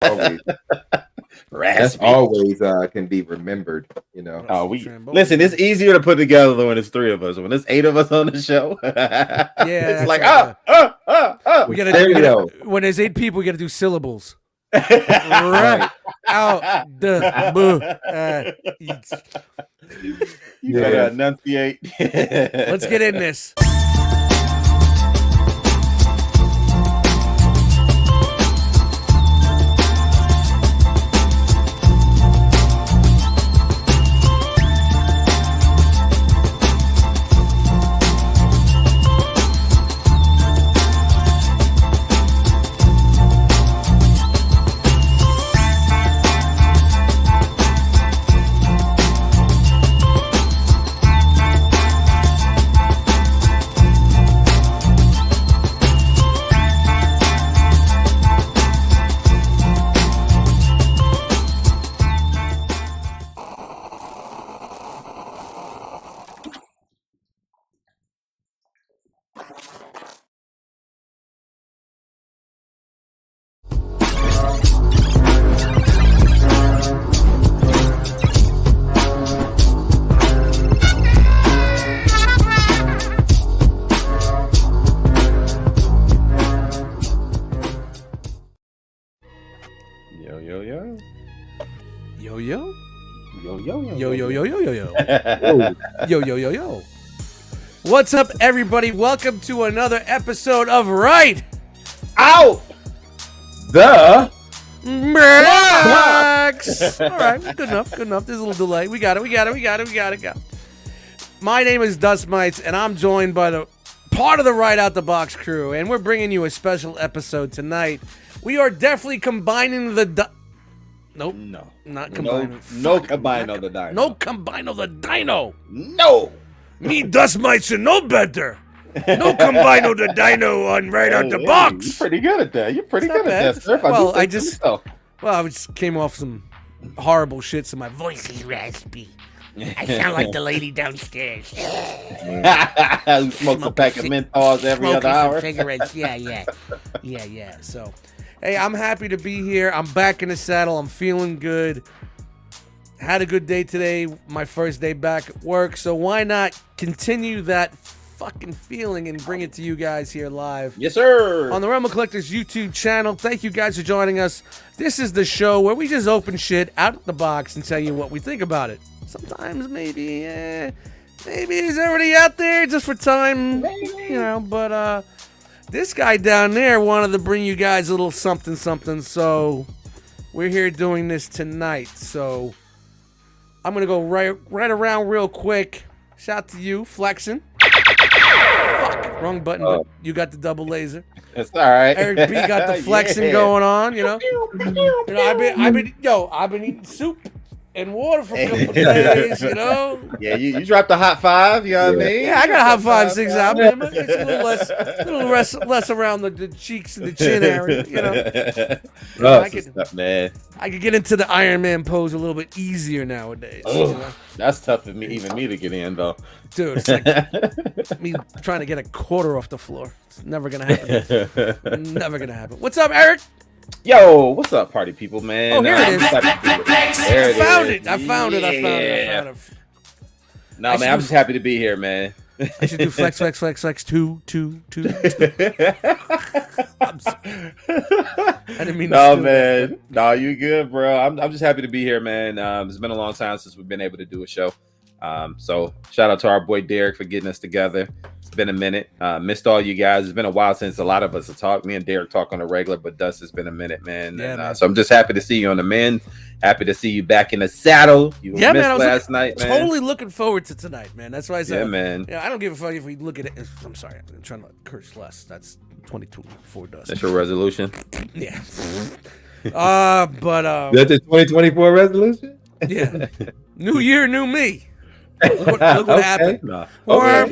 Always. That's Raspy. always can be remembered, you know. Oh, listen. It's easier to put together when it's three of us. When there's eight of us on the show, it's like we gotta when there's 8 people, we gotta do syllables. Right out the you gotta enunciate. Let's get in this. Yo. What's up, everybody? Welcome to another episode of Right Out the Box. All right, good enough. There's a little delay. We got it. My name is Dust Mites, and I'm joined by the part of the Right Out the Box crew, and we're bringing you a special episode tonight. We are definitely combining the... Nope. No. Not combining. No combine of the dino. No combine of the dino. No. Me Dust Mites should know better. No combine of the dino on Right Out the Box. You're pretty good at that. You're pretty good at that, sir. Well, I just came off some horrible shit, so my voice is raspy. I sound like the lady downstairs. Smoke a pack of menthols every other hour. Cigarettes. Yeah. So, hey, I'm happy to be here. I'm back in the saddle. I'm feeling good. Had a good day today. My first day back at work. So why not continue that fucking feeling and bring it to you guys here live. Yes, sir. On the Realm of Collectors YouTube channel. Thank you guys for joining us. This is the show where we just open shit out of the box and tell you what we think about it. Sometimes maybe it's already out there just for time, but this guy down there wanted to bring you guys a little something, so we're here doing this tonight. So I'm going to go right around real quick. Shout out to you, Flexin'. Fuck, wrong button, but you got the double laser. It's all right. Eric B got the flexing going on, I've been eating soup and water for a couple of days, Yeah, you dropped a hot five, you know what I mean? Yeah, I got a hot 5, 6 out, man. It's a little less around the cheeks and the chin area, Man. I could get into the Iron Man pose a little bit easier nowadays. That's tough for me to get in, though. Dude, it's like me trying to get a quarter off the floor. It's never gonna happen. Never gonna happen. What's up, Eric? Yo, what's up, party people, man? Oh, here it is. I found it. No, man, I'm just happy to be here, man. I should do flex, two. I didn't mean to. No, man. No, you good, bro. I'm just happy to be here, man. It's been a long time since we've been able to do a show. So shout out to our boy Derek for getting us together. It's been a minute. Missed all you guys. It's been a while since a lot of us have talked. Me and Derek talk on a regular, but Dust, it's been a minute, man. Yeah, and, man. So I'm just happy to see you on the mend. Happy to see you back in the saddle. You missed last night, man. Totally looking forward to tonight, man. That's why I said, yeah, man. Yeah, I don't give a fuck if we look at it. I'm sorry, I'm trying to curse less. That's 22 Dust. That's your resolution. Yeah. But that's the 2024 resolution. Yeah. New year, new me. Look what happened. No. I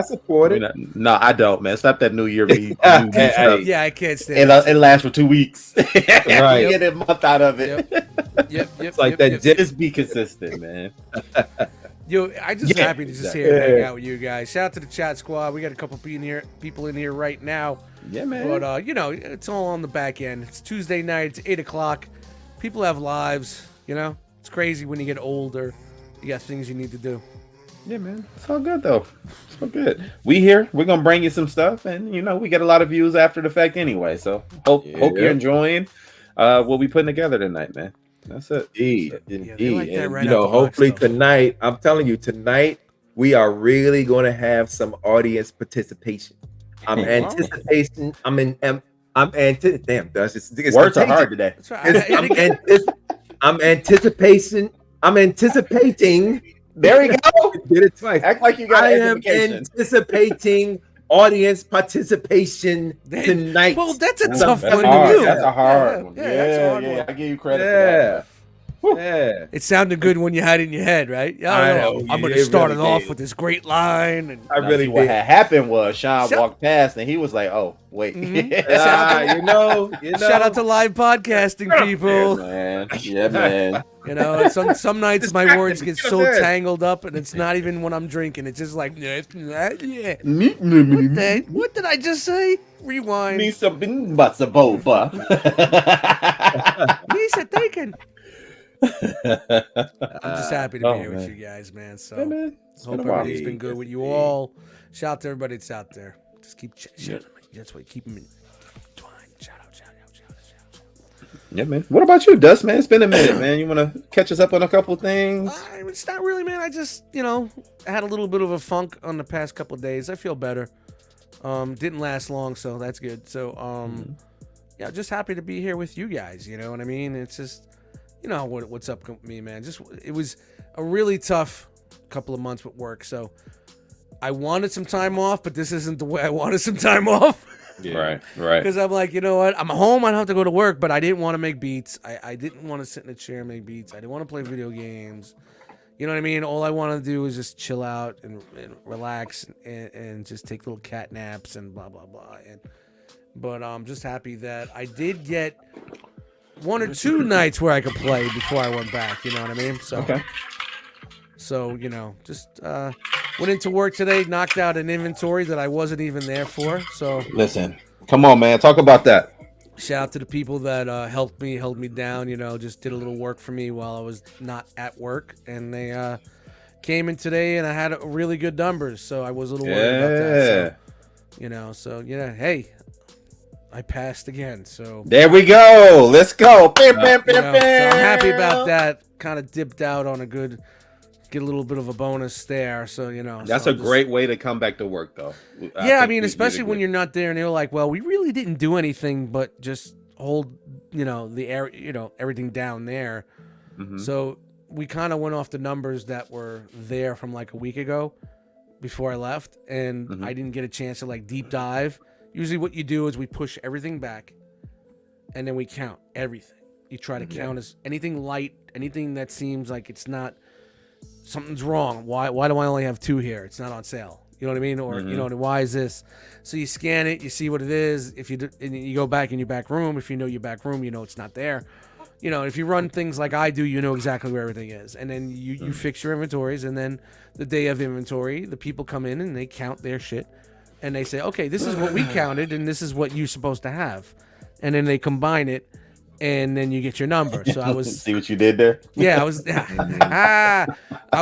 support it. No, I don't, man. Stop that New Year me. Yeah, I can't stand it. It lasts for 2 weeks. Right. Get a month out of it. Yep. It's like that. Just be consistent, man. Yo, I'm just happy to just here hang out with you guys. Shout out to the chat squad. We got a couple people in here right now. Yeah, man. But it's all on the back end. It's Tuesday night. It's 8:00. People have lives. It's crazy when you get older. You got things you need to do. Yeah, man. It's all good though. It's all good. We're gonna bring you some stuff, and we get a lot of views after the fact anyway. So hope you're enjoying what we putting together tonight, man. That's it. Indeed. Like that And hopefully tonight, I'm telling you, tonight we are really going to have some audience participation. I'm anticipating. Damn, Dutch. Words are hard today. That's right. I'm anticipating. There we go. Did it twice. Act like you got I an am education. anticipating audience participation tonight. Well, that's a That's tough one hard. to do. That's a hard one. Yeah, that's a hard one. I give you credit for that. Yeah. It sounded good when you had it in your head, right? I know. I'm going It to start really it off did. with this great line. And I really what did. had happened was Sean walked past and he was like, "Oh, wait." You know. Shout out to live podcasting people. Yeah, man. Some nights my words get so tangled up, and it's not even when I'm drinking. It's just like, what did I just say? Rewind. Need some boba. Lisa taken. I'm just happy to be here with you guys, man. So hope everybody's been good with you all. Shout out to everybody that's out there. Just keep that's what keep them in twine. Shout out. Yeah, man. What about you, Dust, man? It's been a minute, man. You want to catch us up on a couple things? It's not really, man. I just, had a little bit of a funk on the past couple of days. I feel better. Didn't last long, so that's good. So, just happy to be here with you guys. You know what I mean? It's just, what's up with me, man. It was a really tough couple of months with work. So I wanted some time off, but this isn't the way I wanted some time off. Yeah. Right. Because I'm like, you know what? I'm home. I don't have to go to work, but I didn't want to make beats. I didn't want to sit in a chair and make beats. I didn't want to play video games. You know what I mean? All I want to do is just chill out and relax and just take little cat naps and blah, blah, blah. But I'm just happy that I did get 1 or 2 nights where I could play before I went back. You know what I mean? So, okay. So, just went into work today, knocked out an inventory that I wasn't even there for. So Listen, come on, man. Talk about that. Shout out to the people that held me down, just did a little work for me while I was not at work. And they came in today and I had really good numbers. So I was a little worried about that. So, hey, I passed again. So there we go. Let's go. So I'm happy about that. Kind of dipped out on get a little bit of a bonus there. So, that's a great way to come back to work, though. I mean, especially when you're not there and they're like, well, we really didn't do anything but just hold, the air, everything down there. Mm-hmm. So we kind of went off the numbers that were there from like a week ago before I left. And I didn't get a chance to like deep dive. Usually what you do is we push everything back and then we count everything. You try to count as anything light, anything that seems like it's not, something's wrong. Why do I only have 2 here? It's not on sale. You know what I mean? Or, why is this? So you scan it, you see what it is. If you you go back in your back room, if you know your back room, it's not there. If you run things like I do, you know exactly where everything is. And then you fix your inventories. And then the day of inventory, the people come in and they count their shit. And they say, okay, this is what we counted and this is what you're supposed to have. And then they combine it. And then you get your number. So I was see what you did there. Yeah, I was. I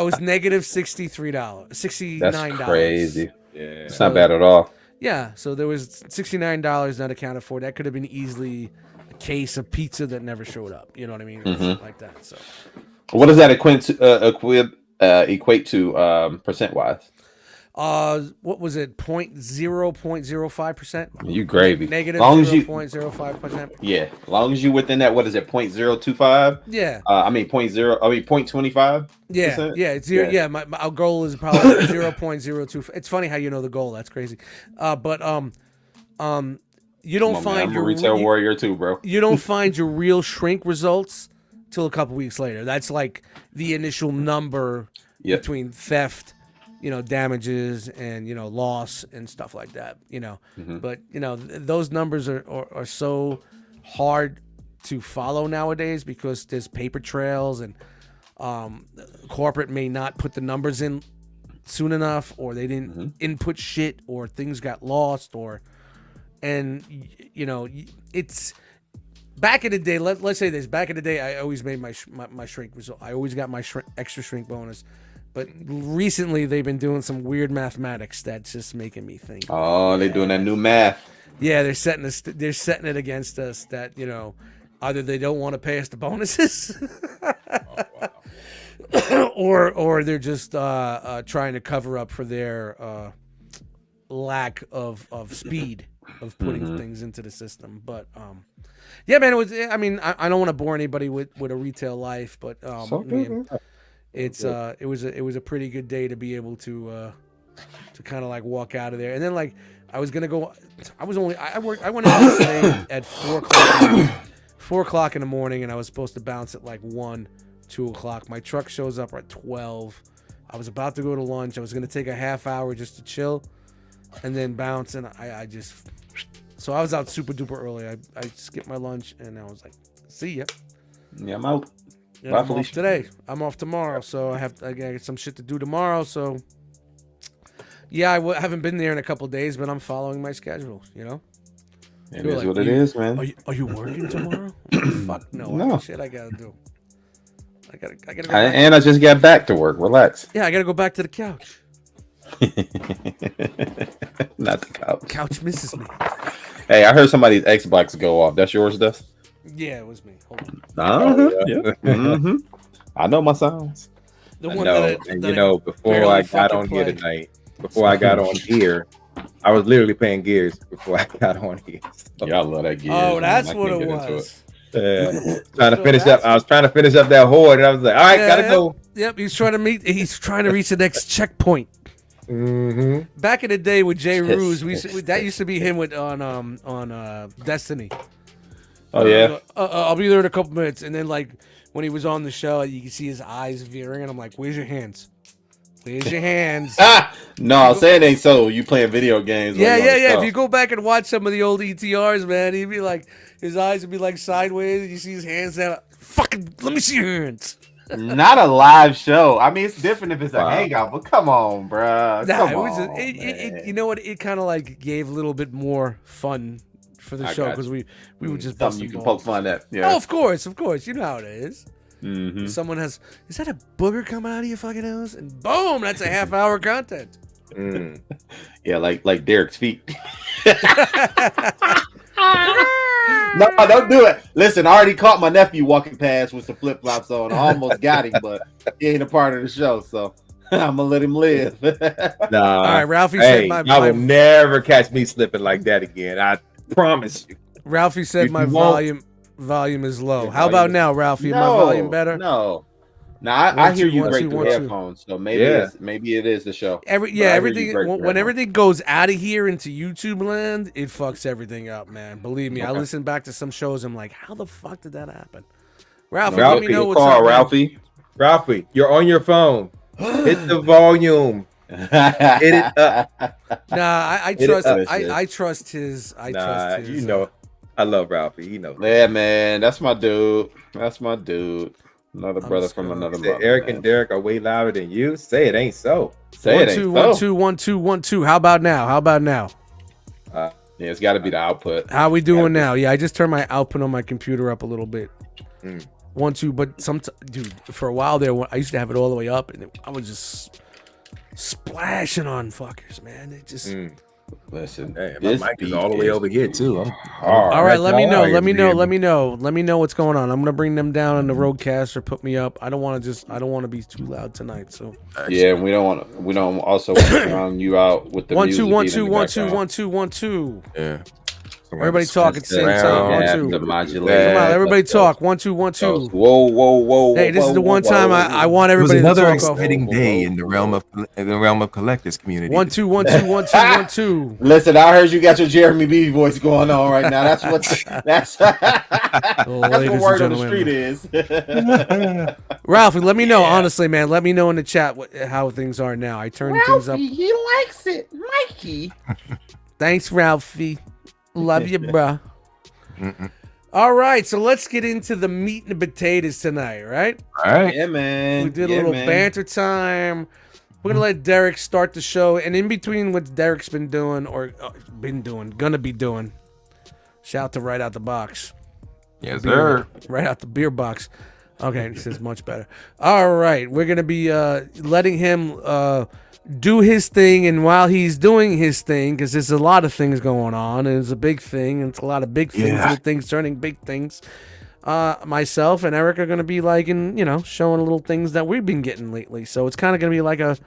was negative $63, $69. That's crazy. Yeah, it's not bad at all. Yeah, so there was $69 not accounted for. That could have been easily a case of pizza that never showed up. You know what I mean? Like that. So, what does that equate to percent wise? What was it? 0.05%. You gravy. Negative 0.05%. Yeah, as long as you within that. What is it? 0.025. Yeah. 0.25. Yeah. It's zero. Yeah. Our goal is probably 0.02. It's funny how you know the goal. That's crazy. But you don't find your retail warrior too, bro. You don't find your real shrink results till a couple weeks later. That's like the initial number between theft, damages and, loss and stuff like that, but, those numbers are so hard to follow nowadays because there's paper trails and corporate may not put the numbers in soon enough or they didn't input shit or things got lost and you know, it's back in the day. Let's say this. Back in the day, I always made my shrink result. I always got my extra shrink bonus. But recently, they've been doing some weird mathematics that's just making me think. Oh, they're doing that new math. Yeah, they're setting it against us that, you know, either they don't want to pay us the bonuses, or they're just trying to cover up for their lack of speed of putting things into the system. But yeah, man, it was. I mean, I don't want to bore anybody with a retail life, but it was a pretty good day to be able to kind of like walk out of there. And then like I was gonna go. I went out today at 4 o'clock in the morning, and I was supposed to bounce at like 1, 2 o'clock. My truck shows up at 12. I was about to go to lunch. I was gonna take a half hour just to chill, and then bounce. And so I was out super duper early. I skipped my lunch, and I was like, "See ya." Yeah, I'm out. And I'm off today. I'm off tomorrow, so I got some shit to do tomorrow. So yeah, I haven't been there in a couple of days, but I'm following my schedule. You know, it is what it is, man. Are you working tomorrow? Fuck no. No. Shit, I gotta do. I gotta go back. And I just got back to work. Relax. Yeah, I gotta go back to the couch. Not the couch. Couch misses me. Hey, I heard somebody's Xbox go off. That's yours, Dust? Yeah, it was me. Hold on. Yeah. I know my sounds. The I one know, that and I you know, before barely I got fucking on here play. tonight, before I got on here, I was literally playing Gears before I got on here. So, Y'all love that game. Oh, that's what it was. trying to finish up. I was trying to finish up that horde, and I was like, "All right, Yeah, gotta yep. go." Yep, he's trying to reach the next checkpoint. Mm-hmm. Back in the day with Jay Ruse, that used to be him with on Destiny. Oh yeah. I'll be there in a couple minutes, and then like when he was on the show, you can see his eyes veering, and I'm like, "Where's your hands? Where's your hands?" No, I'm saying ain't so. You playing video games? Yeah. Stuff. If you go back and watch some of the old ETRs, man, he'd be like, his eyes would be like sideways, and you see his hands down. Fucking, let me see your hands. Not a live show. I mean, it's different if it's a hangout, but come on, bro. Nah, you know what? It kind of like gave a little bit more fun for the show because we were just something you can poke fun at. Yeah. Oh, of course. You know how it is. Mm-hmm. Someone is that a booger coming out of your fucking nose? And boom, that's a half hour content. Mm. Yeah, like Derek's feet. No, don't do it. Listen, I already caught my nephew walking past with some flip flops on. I almost got him, but he ain't a part of the show, so I'm gonna let him live. Nah. All right, Ralphie Hey, said I will never catch me slipping like that again. I promise you. Ralphie said You my won't. volume is low. Your How about volume now, Ralphie? My volume better? No. Now I hear you one, great two, through one, two. headphones, so maybe Yeah. maybe it is the show. But I hear you Everything great through when headphones. everything goes out of here into YouTube land, it fucks everything up, man. Believe me, I Okay. listen back to some shows. I'm like, how the fuck did that happen? Ralphie, let Ralphie, me know what's call up, man. Ralphie. Ralphie, you're on your phone. Hit the volume. Hit it up. Nah, I It trust. is. I trust his. I trust his. You know, I love Ralphie. You know. Yeah, man, that's my dude. That's my dude. Another I'm brother just from gonna- another Say mother. Eric man. and Derek are way louder than you. Say it ain't so. Say it ain't 1 so. 2 1 2 1 2. How about now? Yeah, it's got to be the output. How we doing now? Yeah, I just turned my output on my computer up a little bit. Mm. 1 2, but dude, for a while there, I used to have it all the way up, and I was just splashing on fuckers, man. It just. Mm. Listen, Hey, this my mic is beat all the way is over here too. hard. All right, let me know. All right, Let me know. man. Let me know what's going on. I'm gonna bring them down on the roadcast or put me up. I don't want to be too loud tonight. So Yeah, we don't also want to drown you out with the 1 music 2 1 beat in 2 the 1 2 background. 1 2 1 2. Yeah. Everybody talk at the same Round, time. 1 have 2. the Come modulator. on, everybody Let's go. talk. 1 2 1 2. Whoa. Hey, this is the one whoa. time I want It was everybody to another talk off. exciting day in the realm of collectors community. 1 2 1 2 1 2 1 2. Listen, I heard you got your Jeremy B voice going on right now. That's what that's what Ladies word and on the street is. Ralphie, let me know honestly, man. Let me know in the chat how things are now. I turned things up. he likes it, Mikey. Thanks, Ralphie. Love you, bruh. All right, so let's get into the meat and the potatoes tonight, right? All right. Yeah, man. We did a little banter time. We're gonna let Derek start the show, and in between what Derek's been doing gonna be doing. Shout out to Right Out the Box. Yes, sir. Right out the beer box. Okay, this is much better. All right, we're gonna be letting him do his thing, and while he's doing his thing, because there's a lot of things going on, and it's a big thing, and it's a lot of big things, little things turning big things. Myself and Eric are gonna be like, showing little things that we've been getting lately. So it's kind of gonna be like a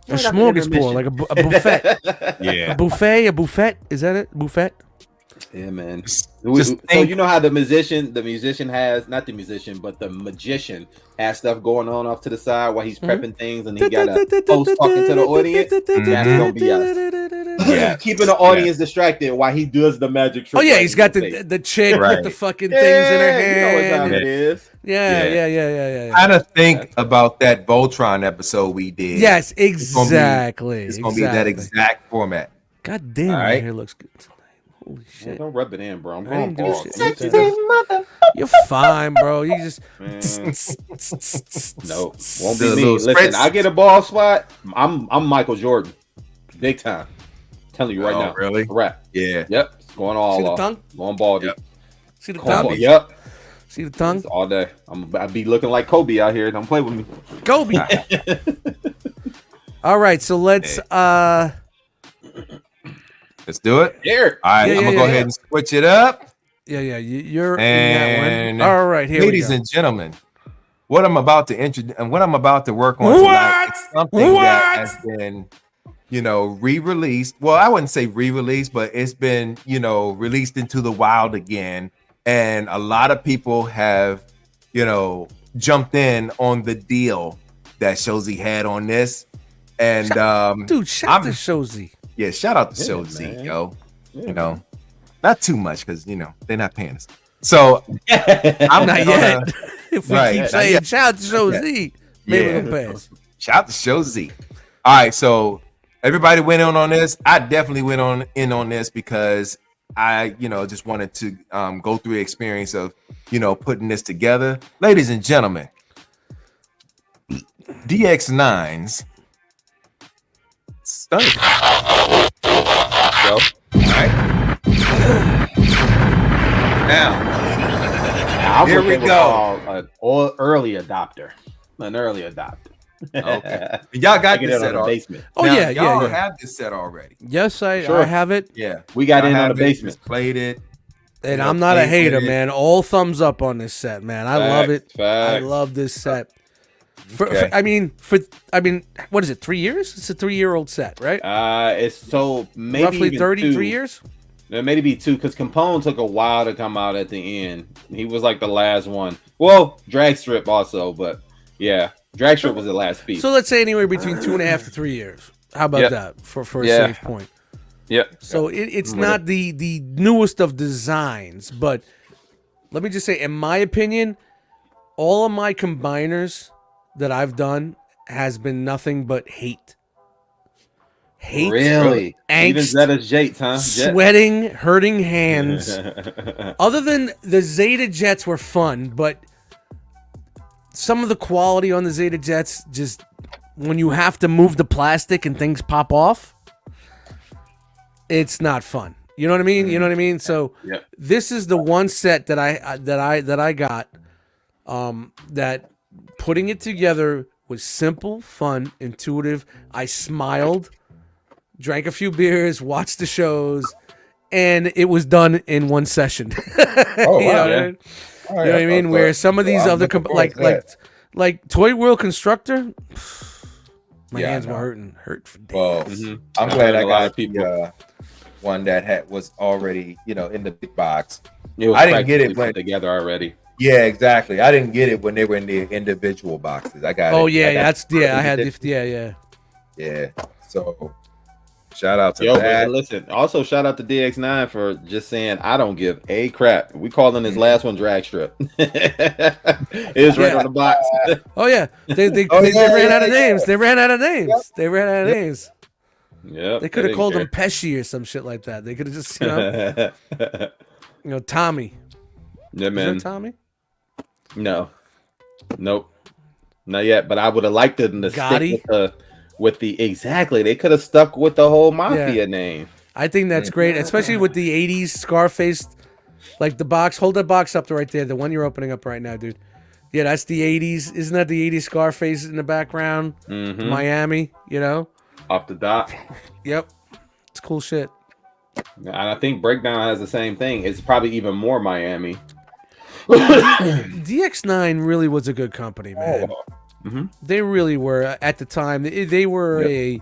smorgasbord, like a buffet. Yeah. A buffet. Is that it? Buffet. Yeah, man. Just So think- you know how the magician has stuff going on off to the side while he's prepping things, and he got a host talking to the audience. That's gonna be us. Yeah. Keeping the audience distracted while he does the magic trick. Oh yeah, right he's in got your face. the chick with Right. the fucking things in her You know what time hand. it is. Yeah. Kind of think about that Voltron episode we did. Yes, gonna be- exactly. It's gonna be that exact format. God damn, All my right. hair looks good tonight. Holy Man, shit. don't rub it in, bro. I'm I going didn't do bald. shit. You're fine, bro. You just Man, no, won't be The me. little Listen, spritz. I get a ball spot. I'm Michael Jordan, big time. telling you right Oh, now. really? Rap. Yeah. Yep. It's going all See the off. tongue? Going baldy. Yep. See the Going tongue? bald. Yep. See the tongue? It's all day. I'd be looking like Kobe out here. Don't play with me. Kobe. All right, so let's Let's do it. Eric. All right, Yeah, I'm yeah, gonna go yeah. ahead and switch it up. you're And in that one. All right, here ladies we go. and gentlemen, what I'm about to introduce and what I'm about to work on tonight is something that has been, re-released. Well, I wouldn't say re-released, but it's been, released into the wild again. And a lot of people have, jumped in on the deal that Shozy had on this. And Dude, shout out to Shozy. yeah, shout out to Yeah, Shozy, man. yo. Yeah. Not too much because they're not paying us. So I'm Not yet. If we Right, keep not saying yet. shout out to Shozy, maybe Yeah. we'll pass. Shout out to Shozy. All right, so everybody went in on this. I definitely went in on this because I, just wanted to go through the experience of, putting this together. Ladies and gentlemen, DX9's stunning. Go. All right. Now, I'm Here what we they would go. call an early adopter. An early adopter. Okay. y'all got Get this it set on the already. basement. Oh, Now, yeah, y'all yeah. have this set already. Yes, I Sure. have it, Yeah. We got Y'all in on have the it, basement. just played it. and You know, I'm not a played hater, with it. man. All thumbs up on this set, man. I love it. I Facts. love this set. Okay. What is it? 3 years? It's a 3-year-old set, right? It's so maybe Roughly even 33 two. years. Maybe 2 because Capone took a while to come out at the end. He was like the last one. Well, Drag Strip also, but yeah, Drag Strip was the last piece. So let's say anywhere between 2.5 to 3 years. How about Yep. that for a Yeah. safe point? Yep. So it's not the newest of designs, but let me just say, in my opinion, all of my combiners that I've done has been nothing but hate. Hate, Really? Even angst, Zeta Jates, huh? Jet? sweating, hurting hands. Other than the Zeta Jets were fun, but some of the quality on the Zeta Jets, just when you have to move the plastic and things pop off, it's not fun. You know what I mean? You know what I mean? So Yep. this is the one set that I got that putting it together was simple, fun, intuitive. I smiled, drank a few beers, watched the shows, and it was done in one session. Oh, You know wow. what I Yeah. mean? You know what I mean? Where some of these other like Toy World Constructor, my Yeah, I hands were know. hurt for days. Well, Mhm. I'm I glad heard I a lot got of people. the one that was already, in the big box. It was I didn't get it practically when- put together already. Yeah, exactly. I didn't get it when they were in the individual boxes. I got it. Oh yeah, I got I had yeah. Yeah. So shout out to Yo, that. but listen. Also, shout out to DX9 for just saying I don't give a crap. We calling his last one Drag Strip. It is right Yeah. on the box. Oh yeah, they Oh, they yeah, ran yeah, out of yeah. names. They ran out of names. They ran out of Yep. names. Yeah, They could have called him Pesci or some shit like that. They could have just Tommy. Yeah, Is man. that Tommy? No, nope. Not yet, but I would have liked them to Gotti? stick with the exactly. They could have stuck with the whole mafia name. I think that's great, especially with the '80s Scarface, like the box. Hold that box up right there, the one you're opening up right now, dude. Yeah, that's the '80s. Isn't that the '80s Scarface in the background? Mm-hmm. Miami, you know. Off the dock. Yep, it's cool shit. And I think Breakdown has the same thing. It's probably even more Miami. DX9 really was a good company, man. Mm-hmm. They really were at the time. They were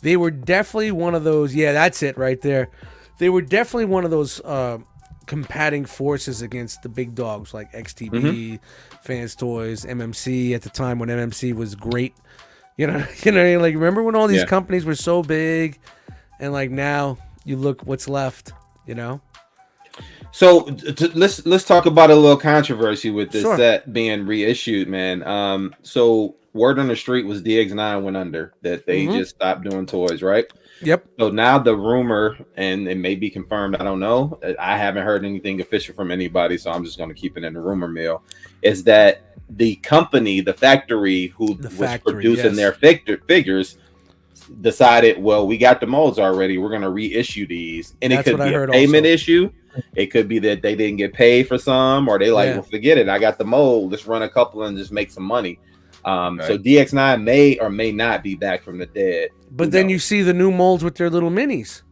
they were definitely one of those. Yeah, that's it right there. They were definitely one of those combating forces against the big dogs like XTB, Fans Toys, MMC at the time when MMC was great. You know, like remember when all these companies were so big, and like now you look what's left. You know. So let's talk about a little controversy with this Sure. set being reissued, man. So word on the street was DX9 went under, that they just stopped doing toys, right? Yep. So now the rumor, and it may be confirmed, I don't know. I haven't heard anything official from anybody, so I'm just going to keep it in the rumor mill. Is that the company, the factory was producing their figures, decided, well, we got the molds already. We're going to reissue these, and it could be a payment issue. It could be that they didn't get paid for some, or they well, forget it. I got the mold. Let's run a couple and just make some money. So DX9 may or may not be back from the dead. But then you see the new molds with their little minis,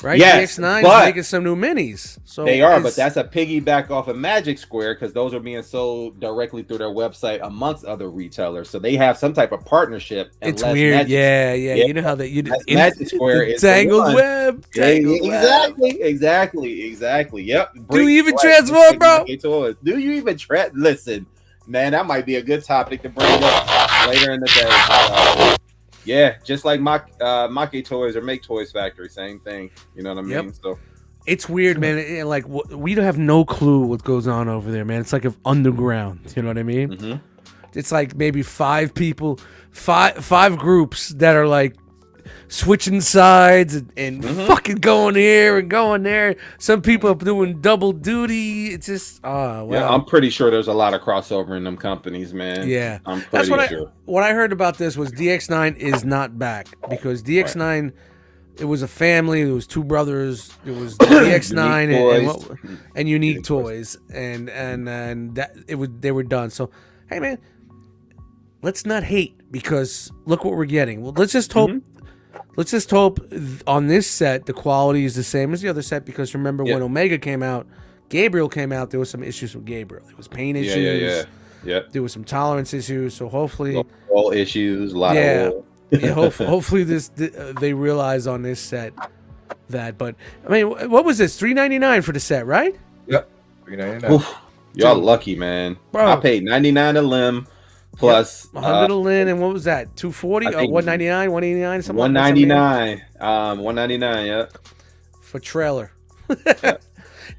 right? Yes, DX9 is making some new minis. So they are, but that's a piggyback off of Magic Square because those are being sold directly through their website amongst other retailers. So they have some type of partnership. It's weird. Yeah. You know how that Magic Square is tangled web. Exactly. Yep. Do you even transform, bro? Do you even listen, man? That might be a good topic to bring up later in the day. Yeah, just like Maki Toys or Make Toys Factory, same thing. You know what I mean? Yep. So it's weird, man. Like we don't have no clue what goes on over there, man. It's like underground. You know what I mean? Mm-hmm. It's like maybe 5 people, five groups that are like switching sides and fucking going here and going there. Some people are doing double duty. It's just wow. Yeah, I'm pretty sure there's a lot of crossover in them companies, man. Yeah, I'm pretty sure. What I heard about this was DX9 is not back because DX9 it was a family. It was 2 brothers. It was DX9 and Unique Toys and that they were done. So hey, man, let's not hate because look what we're getting. Well, let's just hope. Let's just hope on this set the quality is the same as the other set because remember when Omega came out, Gabriel came out, there was some issues with Gabriel. There was paint issues. Yeah. There was some tolerance issues. So hopefully all issues, a lot of hopefully they realize on this set that. But I mean, what was this? $3.99 for the set, right? Yep. $3.99. Y'all lucky, man. Bro, I paid $99 a limb. Plus 100 a lin, and what was that? 240 or 199, 189, something. 199, 199, yeah. For trailer.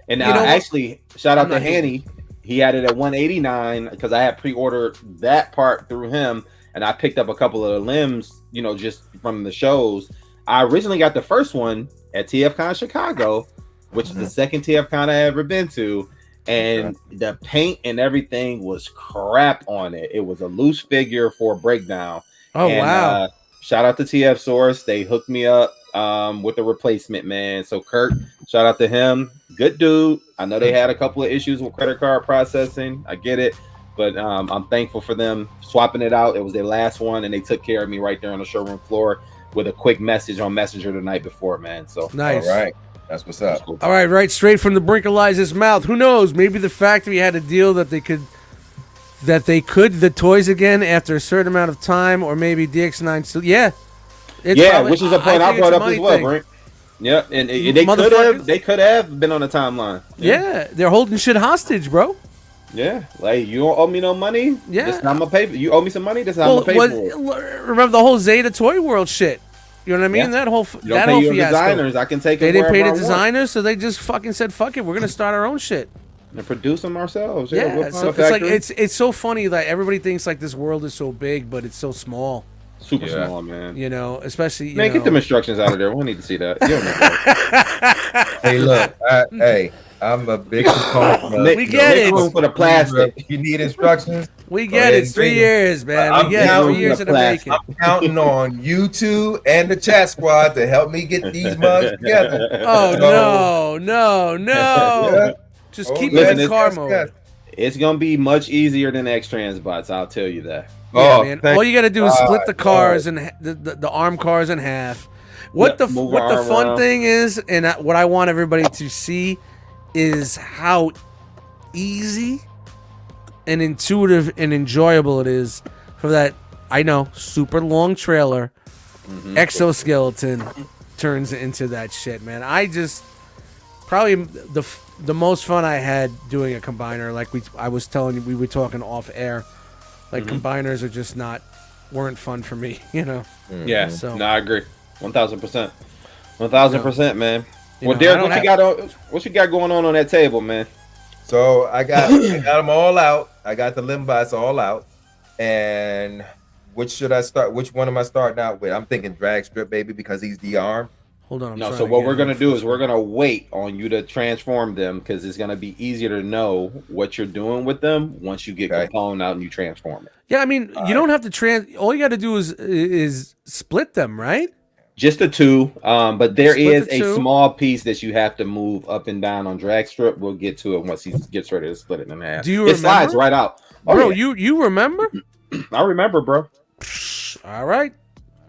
And actually, shout out to Hanny. He had it at 189 because I had pre-ordered that part through him, and I picked up a couple of the limbs, just from the shows. I originally got the first one at TFCon Chicago, which is the second TFCon I ever been to. And the paint and everything was crap on it. It was a loose figure for a breakdown. Oh, wow. Shout out to TF Source. They hooked me up with the replacement, man. So Kurt, shout out to him. Good dude. I know they had a couple of issues with credit card processing. I get it. But I'm thankful for them swapping it out. It was their last one, and they took care of me right there on the showroom floor with a quick message on Messenger the night before, man. So nice. All right. That's what's up. All right, right straight from the brink of Liza's mouth. Who knows? Maybe the factory had a deal that they could the toys again after a certain amount of time, or maybe DX9 still. Yeah, which is a point I brought up as well, Brent. Yeah, and they could have been on the timeline. Yeah, they're holding shit hostage, bro. Yeah, like you don't owe me no money. Yeah, this time I'm gonna pay. You owe me some money. This time I'm gonna pay for it. Remember the whole Zeta Toy World shit. You know what I mean? Yeah. That whole you don't pay your designers. I can take. They didn't pay the designers, so they just fucking said, "Fuck it, we're gonna start our own shit and produce them ourselves." Yeah, so it's like it's so funny that everybody thinks like this world is so big, but it's so small. Super small, man. Especially get them instructions out of there. We need to see that. You don't know. Hey, look, I'm a big proponent. We get it for the plastic. You need instructions. We get it. It's 3 years, man. We get it. 3 years in the making. I'm counting on you two and the chat squad to help me get these mugs together. Oh, no. Yeah. Just keep it in car mode. Yes. It's gonna be much easier than X-Trans bots. I'll tell you that. Yeah, man. All you got to do is split the cars and the arm cars in half. What the fun thing is, and what I want everybody to see, is how easy and intuitive and enjoyable it is for that. I know, super long trailer exoskeleton turns into that shit, man. I just probably the most fun I had doing a combiner, like I was telling you, we were talking off air. Like combiners are just weren't fun for me, you know. Yeah, so no, I agree, 1000%, 1000%, man. Well, know, Derek, what you got going on that table, man? So I got them all out. I got the Limbots all out. And which should I start? Which one am I starting out with? I'm thinking drag strip, baby, because he's de-armed. Hold on. No, so what we're gonna do is we're gonna wait on you to transform them, because it's gonna be easier to know what you're doing with them once you get Capone out and you transform it. Yeah, I mean, you don't have to all you got to do is split them, right? Just the two, but there Split is the two. a small piece that you have to move up and down on drag strip. We'll get to it once he gets ready to split it in half. Do you It slides remember? right out. Bro, yeah. you remember? I remember, bro. All right.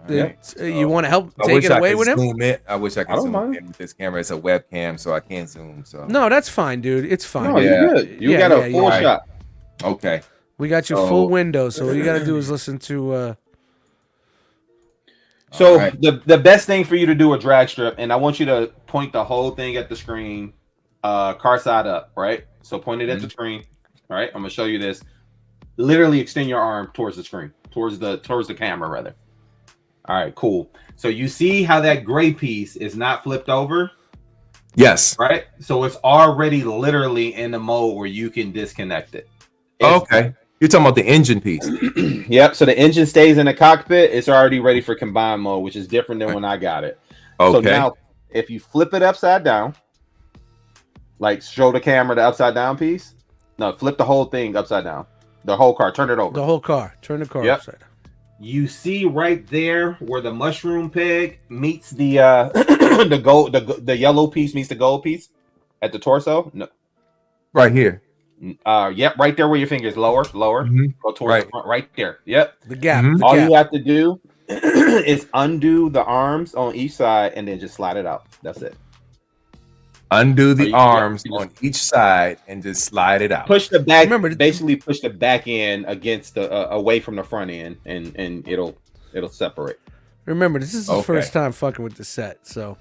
Yeah. You want to help I take wish it I away could with him? zoom in. I wish I I could don't zoom mind. in with this camera. It's a webcam, so I can't zoom. So No, that's fine, dude. It's fine. No, you're good. You got a full shot. okay. We got you full window, so all you got to do is listen to. So right. the best thing for you to do a drag strip, and I want you to point the whole thing at the screen, car side up, right? So point it at the screen. All right, I'm gonna show you this. Literally extend your arm towards the screen, towards the camera rather. All right, cool. So you see how that gray piece is not flipped over, Yes. right? So it's already literally in the mode where you can disconnect it. Okay. You're talking about the engine piece. Yep. So the engine stays in the cockpit. It's already ready for combined mode, which is different than when I got it. Okay. So now, if you flip it upside down, like show the camera the upside down piece. No, flip the whole thing upside down. The whole car. Turn it over. The whole car. Turn the car upside down. You see right there where the mushroom peg meets the the yellow piece meets the gold piece at the torso. No. Right here. Yep, right there where your finger is lower. Go towards the front, right there. Yep. The gap. All you have to do is undo the arms on each side and then just slide it out. That's it. Undo the arms you just- on each side and just slide it out. Push the back. Remember, Basically, push the back end against the away from the front end, and it'll separate. Remember, this is the Okay. first time fucking with the set, so.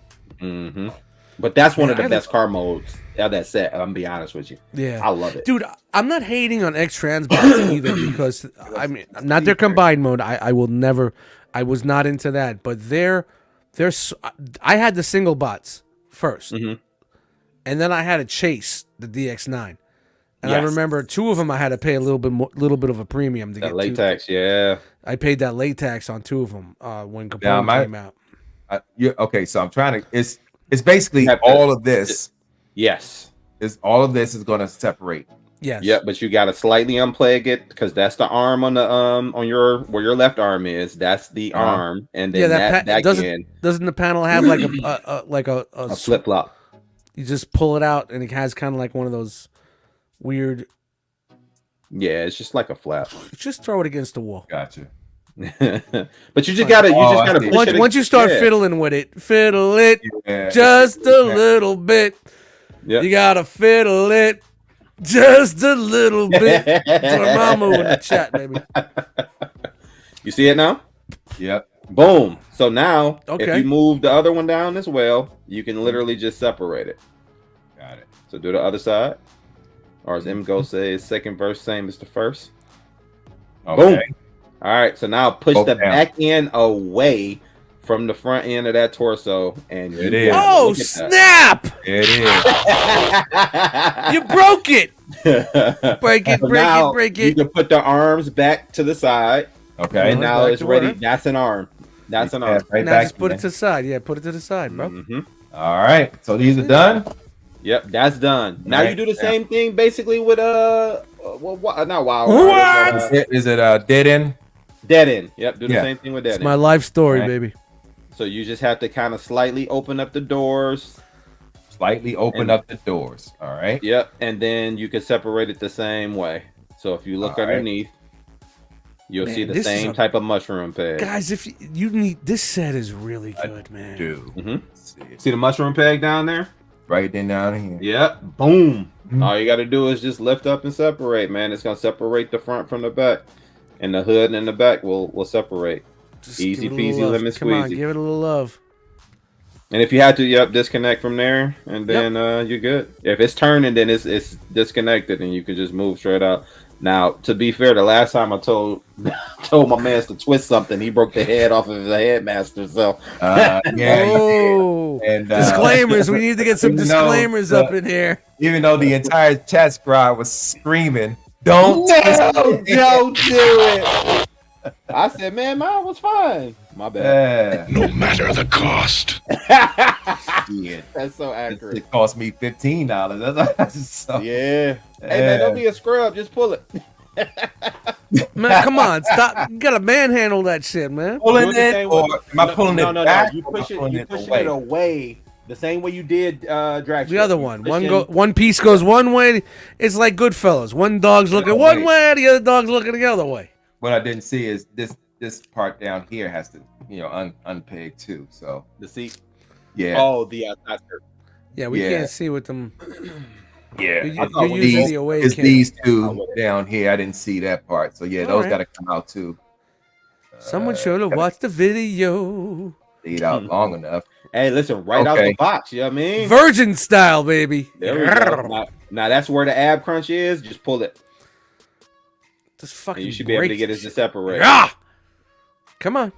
But that's one of Yeah, the best car modes of that set. I'm gonna be honest with you. Yeah, I love it, dude. I'm not hating on X-Trans bots either, because I mean, not their combined mode. I will never. I was not into that, but I had the single bots 1st, and then I had to chase the DX9, and I Yes. remember 2 of them I had to pay a little bit of a premium to that get latex. Yeah, I paid that latex on 2 of them when Now, Capone came out. Okay, so I'm trying to. It's basically You have to- all of this. yes, All of this is going to separate. Yes. yep. But you got to slightly unplug it, because that's the arm on the on where your left arm is. That's the arm, and then that doesn't the panel have like a flip flop. You just pull it out, and it has kind of like one of those weird. Yeah, it's just like a flap. Just throw it against the wall. Gotcha. But you just gotta push it. Once you start fiddling with it, fiddle it Yeah. just a little bit. Yep. You gotta fiddle it just a little bit. That's what Mama in the chat, baby. You see it now? Yep. Boom. So now, if Okay. you move the other one down as well, you can literally just separate it. Got it. So do the other side. Or as Go says, second verse same as the first. Okay. Boom. All right. So now push Both the down. back end away from the front end of that torso, and It you is. Oh, look at snap! It is. that. You broke it! Break it, So break now it, break You it. can put the arms back to the side, Okay. and No, now back it's to ready. order. That's an arm. That's an arm. Right Now back just put it in. to the side. Yeah, put it to the side, bro. Mhm. All right. So these are done. Yep, that's done. Now Right, you do the yeah. same thing basically with not wild. What? Is it dead end? Dead end. Yep. Do the Yeah. same thing with dead It's end. my life story, Right. baby. So you just have to kind of slightly open up the doors. Slightly open up the doors. All right. Yep. And then you can separate it the same way. So if you look All right. underneath, you'll Man, see the this is same a- type of mushroom peg. Guys, if you need this set is really good, man. Do. Mhm. See it. See the mushroom peg down there? Right then down here. Yep. Boom. Mhm. All you got to do is just lift up and separate, man. It's gonna separate the front from the back, and the hood and the back will separate. Just Easy give it a little peasy, love. lemon Come on, squeezy. give it a little love. And if you have to, disconnect from there, and then you're good. If it's turning, then it's disconnected, and you can just move straight out. Now, to be fair, the last time I told my man to twist something, he broke the head off of the headmaster. So Yeah. Oh, And disclaimers. We need to get some even though disclaimers up in here. even though the entire chat squad was screaming, "Don't don't do it. I said, man, mine was fine. My bad. Yeah. No matter the cost. Yeah. That's so accurate. It cost me $15. That's so, Yeah. Hey man, don't be a scrub. Just pull it. Man, come on, stop. You gotta manhandle that shit, man. pulling Do the it, same or way- am I pulling no, it no, back? No. You or am I push it. pulling You it pushing away? it away the same way you did drag The strip. other You one, pushing- one piece goes one way. It's like Goodfellas. One dog's looking one way, the other dog's looking the other way. What I didn't see is this part down here has to unpeg too. So the seat. yeah, Oh, the outside strip. Yeah, we Yeah. can't see with them. yeah. You're, I thought you're these- using the away It's cam. these two down here. I didn't see that part. So yeah, All those right. got to come out too. Someone should have watched the video. Stayed out long enough. Hey, listen, right out Okay. the box. You know what I mean? Virgin style, baby. There we go. Now that's where the ab crunch is. Just pull it. Just And fucking you should be able to break get it this to shit. separate. Ah! Come on.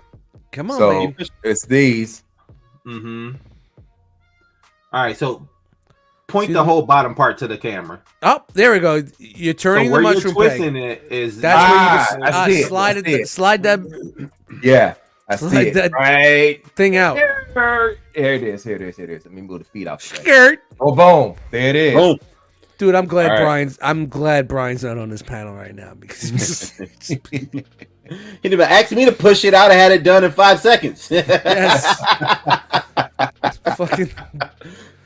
Come on, So baby. it's these. Mm-hmm. All right, so point See the the- whole bottom part to the camera. Oh, there we go. You're turning So the where you're mushroom twisting peg. it is That's where you can I see it. slide I it. see it. Slide that Yeah, I see Slide it. that- Right thing out. here it is. Here it is. Here it is. Let me move the feet out. the way. Skirt. Oh, boom! There it is. boom. Dude, I'm glad All right. Brian's not on this panel right now because He never asked me to push it out. I had it done in 5 seconds. yes. Fucking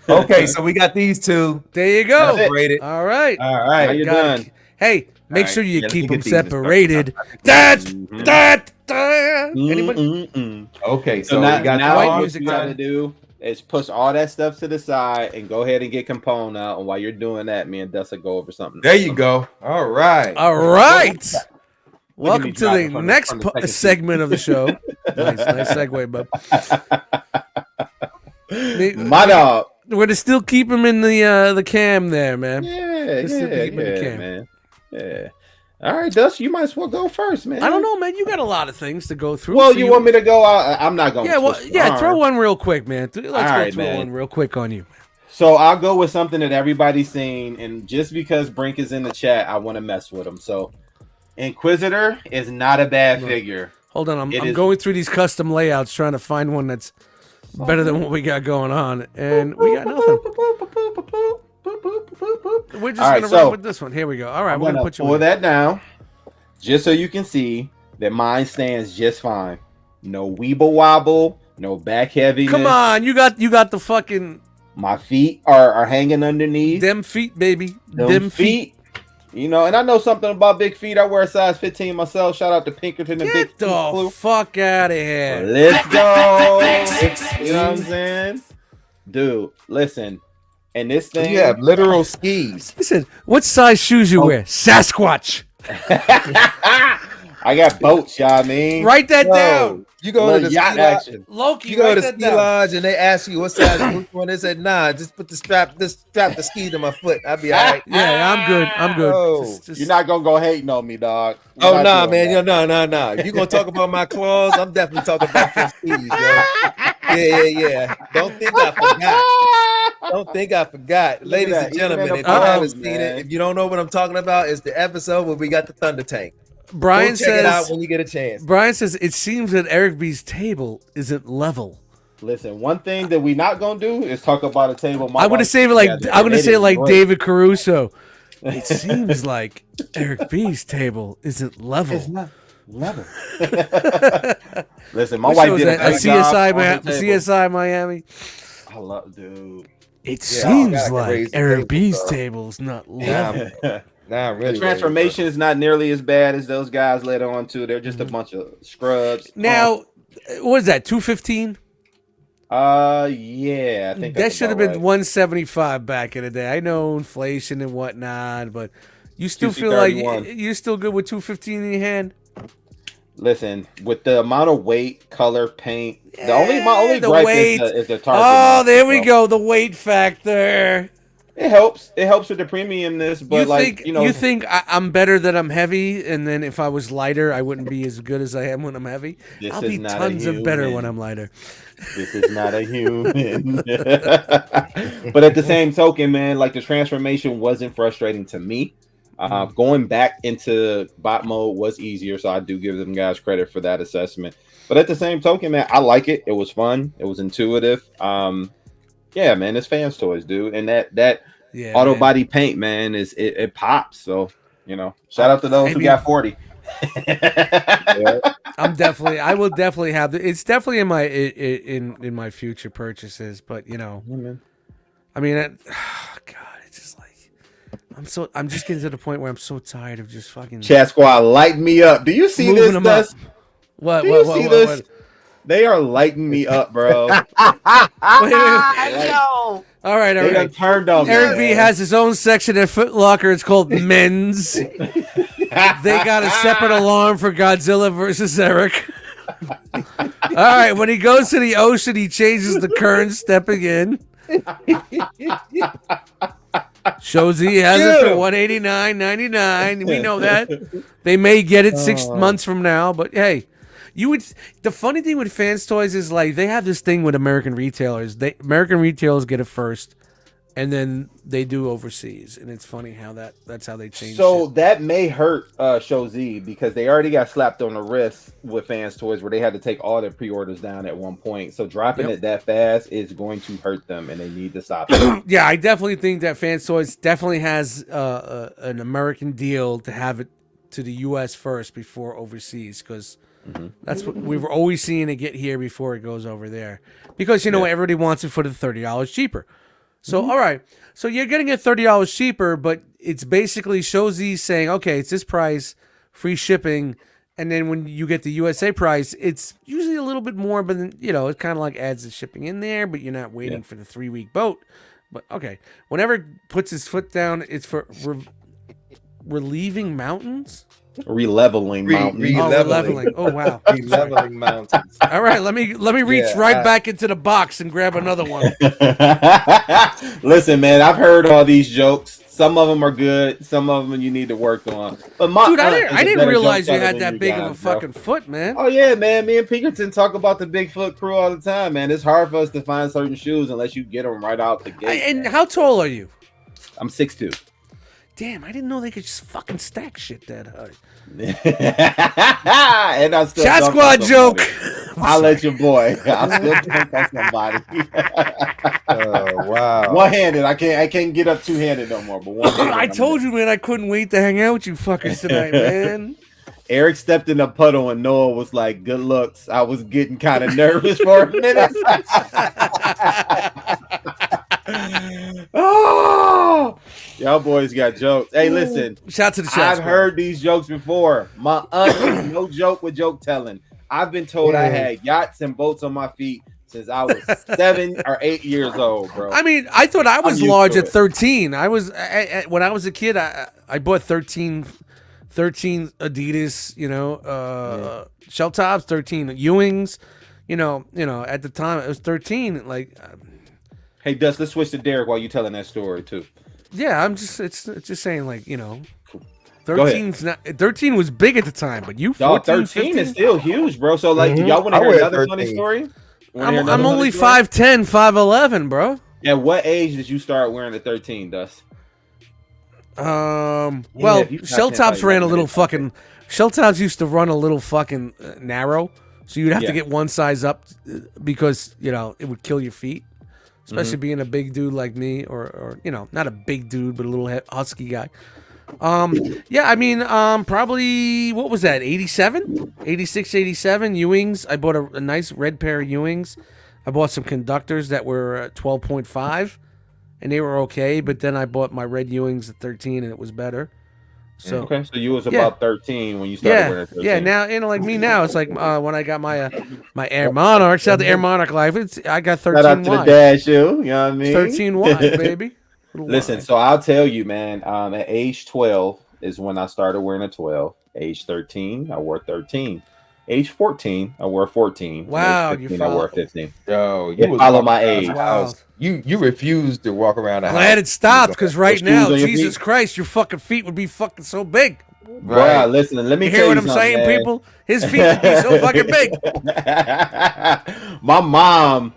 Okay, so we got these two there you go. separated. All right. All Now right. you're Gotta- done. Hey, make All sure right. you Yeah, let keep me them get these and stuff. separated. That. Mm, Anybody? Okay, So so now, we got now white all music you gotta time. do is push all that stuff to the side and go ahead and get Capone out. And while you're doing that, me and Dessa go over something. There you go. All right. All right. Look at Welcome me to driving the from next from the second seat. segment of the show. Nice segue, bub. My dog. We're to still keep him in the cam there, man. Yeah, This is the yeah, beat with the cam. man. Yeah. All right, Dust, you might as well go first, man. I don't know, man. You got a lot of things to go through. Well, so you want me to go? I'm not going. Yeah, well, yeah. Throw one real quick, man. Let's go right, through man. one real quick on you. So I'll go with something that everybody's seen, and just because Brink is in the chat, I want to mess with him. So, Inquisitor is not a bad figure. Hold on, It I'm is- going through these custom layouts trying to find one that's better than what we got going on, and we got nothing. We're just All right, gonna so run with this one. Here we go. All right, I'm we're gonna gonna put you pull in. that down, just so you can see that mine stands just fine. No weeble wobble, no back heaviness. Come on, you got the fucking My feet are hanging underneath. them feet, baby. Them feet. You know, and I know something about big feet. I wear a size 15 myself. Shout out to Pinkerton and Big Get Feet the Clue. fuck out of here. Let's go. You know what I'm saying? Dude, listen. And this thing. You have literal skis. Listen, what size shoes you wear? Sasquatch. I got boats, y'all. I mean, Write that down. You go to the yacht ski lodge. action. Loki, You go write to that ski down. lodge and they ask you what size which one. They said, nah, just put the strap the ski to my foot. I'll be all right. Yeah, I'm good. I'm good. Oh. You're not gonna go hating on me, dog. You're Oh not nah, doing man, that. no. You gonna talk about my claws? I'm definitely talking about your skis, yo. Yeah. Don't think I forgot. Don't think I forgot. Ladies that. and Even gentlemen, in if the you haven't pros, seen man. it, if you don't know what I'm talking about, it's the episode where we got the Thunder Tank. Brian Go check it out says. when you get a chance. Brian says it seems that Eric B's table isn't level. Listen, one thing that we not gonna do is talk about a table. I'm gonna say it like David Caruso. It seems like Eric B's table isn't level. It's not level. Listen, my What wife show is did a that? great job on her table. CSI Miami. I love, dude. It I seems gotta like raise the Eric table, B's bro. table's not level. Nah, I'm really The transformation is not nearly as bad as those guys led on to. They're just a bunch of scrubs. Now, what is that? 215. Yeah, I think That that's should have about been right. 175 back in the day. I know inflation and whatnot, but you still feel like 231. you're still good with 215 in your hand. Listen, with the amount of weight, color, paint, my only the gripe weight. is the target. Oh, there we bro. go. The weight factor. It helps. It helps with the premiumness, but you think I'm better that I'm heavy, and then if I was lighter, I wouldn't be as good as I am when I'm heavy. This I'll is be not a tons of better human. when I'm lighter. This is not a human. But at the same token, man, like the transformation wasn't frustrating to me. Going back into bot mode was easier, so I do give them guys credit for that assessment. But at the same token, man, I like it. It was fun. It was intuitive. Yeah, man, it's fans toys, dude, and that auto body paint, man, it pops. So shout out to those who got 40. I will definitely have it's definitely in my in my future purchases, but I mean, God, it's just like I'm just getting to the point where I'm so tired of just fucking Chat squad, light me up. Do you see this, Dust? What? Do you see this? They are lighting me up, bro. Wait. All right. They done turned on me. Eric B has his own section at Foot Locker. It's called Men's. They got a separate alarm for Godzilla versus Eric. All right. When he goes to the ocean, he changes the current stepping in. Shows he has it for $189.99. We know that. They may get it 6 months from now, but hey. The funny thing with fans toys is like they have this thing with American retailers. American retailers get it first, and then they do overseas, and it's funny how that's how they change. So shit. that may hurt Show Z because they already got slapped on the wrist with fans toys where they had to take all their pre-orders down at one point. So dropping it that fast is going to hurt them, and they need to stop it. Yeah, I definitely think that fans toys definitely has an American deal to have it to the U.S. first before overseas because. That's what we were always seeing it get here before it goes over there, because everybody wants it for the $30 cheaper. So all right, so you're getting it $30 cheaper, but it's basically Shozy saying, okay, it's this price, free shipping, and then when you get the USA price, it's usually a little bit more, but then it kind of like adds the shipping in there, but you're not waiting for the 3-week boat. But okay, whenever puts his foot down, it's for relieving mountains. Releveling mountains. Releveling. Oh wow. Releveling mountains. All right, let me reach back into the box and grab another one. Listen, man, I've heard all these jokes. Some of them are good. Some of them you need to work on. But dude, I didn't realize you had that big of a fucking foot, man. Oh yeah, man. Me and Pinkerton talk about the Bigfoot crew all the time, man. It's hard for us to find certain shoes unless you get them right out the gate. And how tall are you? I'm 6'2". Damn, I didn't know they could just fucking stack shit that high. And I still Chat squad joke. I'll let your boy. I'll still dunk on somebody. Oh wow. One-handed. I can't get up two-handed no more. But one-handed. I told you, man, I couldn't wait to hang out with you fuckers tonight, man. Eric stepped in a puddle and Noah was like, "Good looks." I was getting kind of nervous for a minute. Oh, y'all boys got jokes. Hey, listen. Shout out to the chat. I've heard these jokes before. My aunt is no joke with joke telling. I've been told I had yachts and boats on my feet since I was 7 or 8 years old, bro. I mean, I thought I was large at 13. I was when I was a kid. I bought 13 Adidas, shell tops, 13 Ewings. At the time it was 13. Like, hey, Dust, let's switch to Derek while you telling that story too. Yeah, it's just saying, like, 13 was big at the time, but you 14, 13 15? is still huge, bro. So like, do y'all want to hear another funny story? I'm only 5'10", 5'11", bro. At what age did you start wearing the 13, Dust? Well, shell tops ran a little fucking. Shell tops used to run a little fucking narrow, so you'd have to get one size up because it would kill your feet. especially being a big dude like me, or you know, not a big dude, but a little husky guy. Yeah, I mean, probably, what was that, 87? 86, 87 Ewings. I bought a nice red pair of Ewings. I bought some conductors that were 12.5, and they were okay, but then I bought my red Ewings at 13, and it was better. So okay, so you was about 13 when you started wearing 13. Yeah, now, you know, like me now, it's like when I got my my Air Monarch, shout out to Air Monarch Life, I got 13 Shout out to the dad shoe, you know what I mean? 13 wide, baby. Listen, so I'll tell you, man, at age 12 is when I started wearing a 12. Age 13, I wore 13. Age 14, I wore 14. Wow, age 15, I wore 15. Yo, You follow my age. You refused to walk around the house. Glad it stopped, because right Shoes now, on your Jesus feet. Christ, your fucking feet would be fucking so big. Bro, listen, let me You tell hear you what I'm something, saying, man. people? His feet would be so fucking big. My mom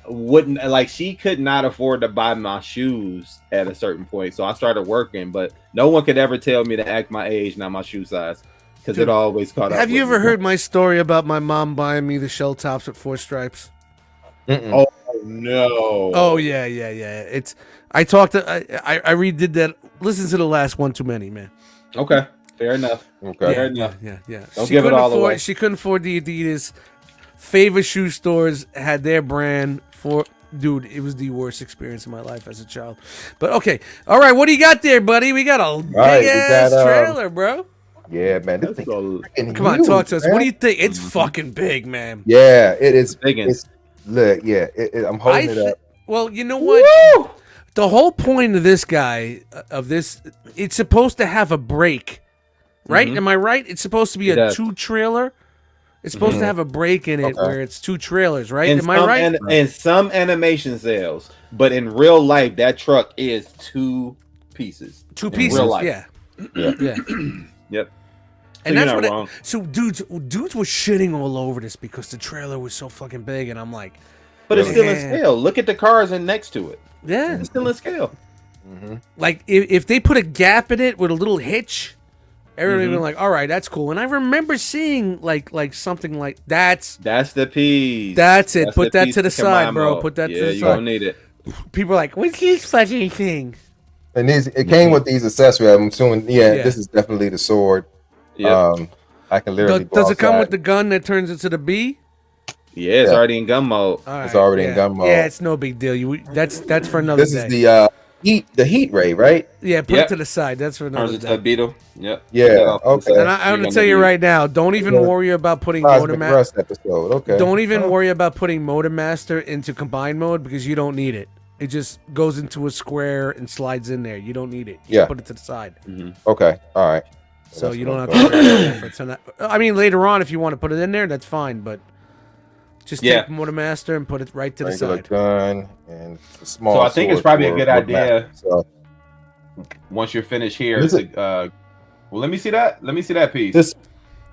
wouldn't, like, she could not afford to buy my shoes at a certain point, so I started working, but no one could ever tell me to act my age, not my shoe size, because it always caught up. Have you with ever me. heard my story about my mom buying me the shell tops with 4 stripes? Oh no! Oh yeah. It's I talked to I redid that. Listen to the last one too many, man. Okay, fair enough. Okay. Fair enough. Yeah. Don't give it all away. She couldn't afford the Adidas. Favorite shoe stores had their brand for. Dude, it was the worst experience of my life as a child. But okay, all right. What do you got there, buddy? We got a big ass trailer, bro. Yeah, man. This Let's thing go. freaking Come on, huge, talk to us. man. What do you think? It's fucking big, man. Yeah, it is. Biggins. Look, yeah, I'm holding it up. Well, you know what? Woo! The whole point of this guy, it's supposed to have a brake, right? Am I right? It's supposed to be a 2 trailer. It's supposed to have a brake in it where it's 2 trailers, right? Am I right? In some animation sales, but in real life, that truck is 2 pieces. 2 in pieces, real life. yeah. Yep. And you're that's not what. wrong. So dudes were shitting all over this because the trailer was so fucking big, and I'm like, But it's still in Yeah. scale. Look at the cars and next to it. yeah. It's still in scale. Like if they put a gap in it with a little hitch, everybody would be like, all right, that's cool. And I remember seeing like something like that's the piece. it. Put the that piece to the combine side, bro. mode. Put that to the you side. don't need it. People are like, what's this fucking thing? And it came with these accessories. I'm assuming, this is definitely the sword. Yep. I can literally. Does it come with the gun that turns into the B? Yeah, it's already in gun mode. All It's right, already in gun mode. Yeah, it's no big deal. That's for another This day. is the heat ray, right? Yeah, put it to the side. That's for another Turns into a day. beetle. Yep. Yeah, okay. And I'm gonna tell you right now, don't even worry about putting Cosmic Motor Rust episode. Okay. Don't even worry about putting Motor Master into combined mode because you don't need it. It just goes into a square and slides in there. You don't need it. You put it to the side. Okay. All right. So you don't have to worry about it for tonight. I mean, later on, if you want to put it in there, that's fine. But just take Motor Master and put it right to the Regular side. gun and a small. So I think it's sword probably a for good idea. So Once you're finished here, Is well, let me see that. Let me see that piece.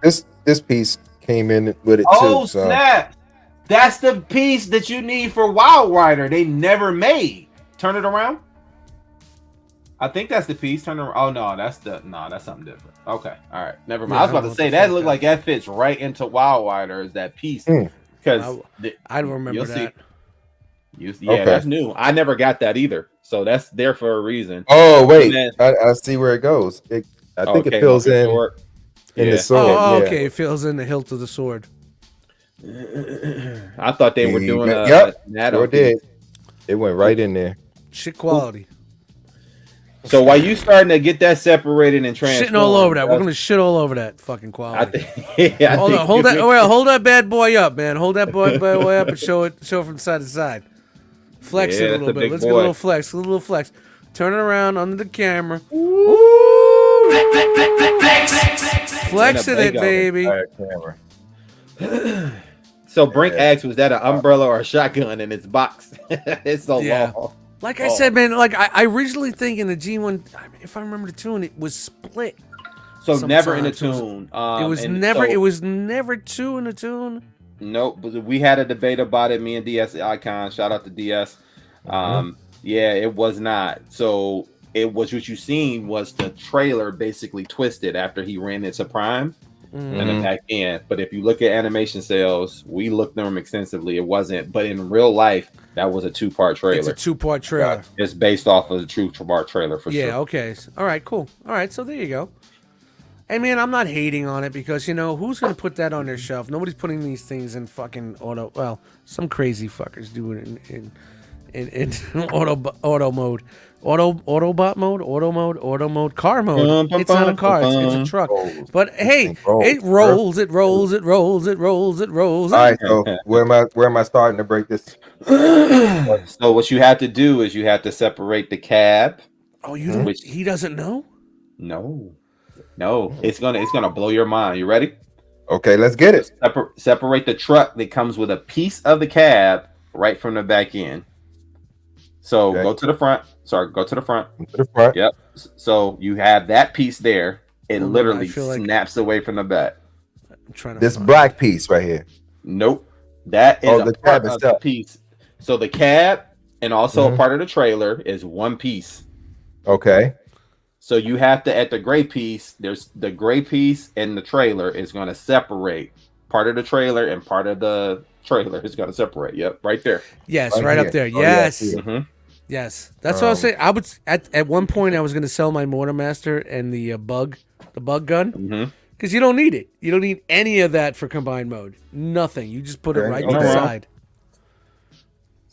this piece came in with it Oh too. So snap! That's the piece that you need for Wild Rider. They never made. Turn it around. I think that's the piece. Turn it around. Oh no, that's something different. Okay, all right, never mind. Yeah, I was about to say that looked like that fits right into Wild Rider as that piece because I don't remember that. That's new. I never got that either. So that's there for a reason. Oh wait, I see where it goes. I think it fills in the sword. Oh, okay, it fills in the hilt of the sword. I thought they were doing sure did. It went right in there. Shit quality. So while you starting to get that separated and transformed, shitting all over that, we're gonna shit all over that fucking quality. Hold that bad boy up, man. Hold that boy up and show it from side to side. Flex it a little bit. Let's get a little flex. Turn it around under the camera. Ooh. Flexing it, baby. So Brink asked, was that an umbrella or a shotgun in its box? It's so long. Like I said, man, like I originally think in the G1, if I remember the tune, it was split. So never in a tune. It was never 2 in a tune. Nope. But we had a debate about it. Me and DS Icon. Shout out to DS. Yeah, it was not. So it was what you seen was the trailer basically twisted after he ran into Prime. and the back end. But if you look at animation sales, we looked them extensively. It wasn't, but in real life, that was a 2-part trailer. It's a 2-part trailer. It's based off of the true 2-part trailer for sure. Yeah, okay. All right, cool. All right, so there you go. Hey, man, I'm not hating on it because, you know, who's going to put that on their shelf? Nobody's putting these things in fucking auto. Well, some crazy fuckers do it in auto mode. Autobot mode, auto mode, car mode. It's not a car, it's a truck. But hey, it rolls. All right, so where am I starting to break this? So what you have to do is you have to separate the cab. Oh, you don't? He doesn't know? No, it's gonna blow your mind. You ready? Okay, let's get it. Separate the truck that comes with a piece of the cab right from the back end. So go to the front. Go to the front. To the front. Yep. So you have that piece there. It literally snaps away from the back. I'm trying to this black piece right here. Nope. That is the cab part of the piece. So the cab and also a part of the trailer is one piece. Okay. So you have to, at the gray piece, there's the gray piece and the trailer is going to separate. Part of the trailer and part of the trailer is going to separate. Yep, right there. Yes, right up there. Yes. Yes. That's what I was saying. I would at one point I was going to sell my Mortarmaster and the bug gun because you don't need it. You don't need any of that for combined mode. Nothing. You just put it right to the side.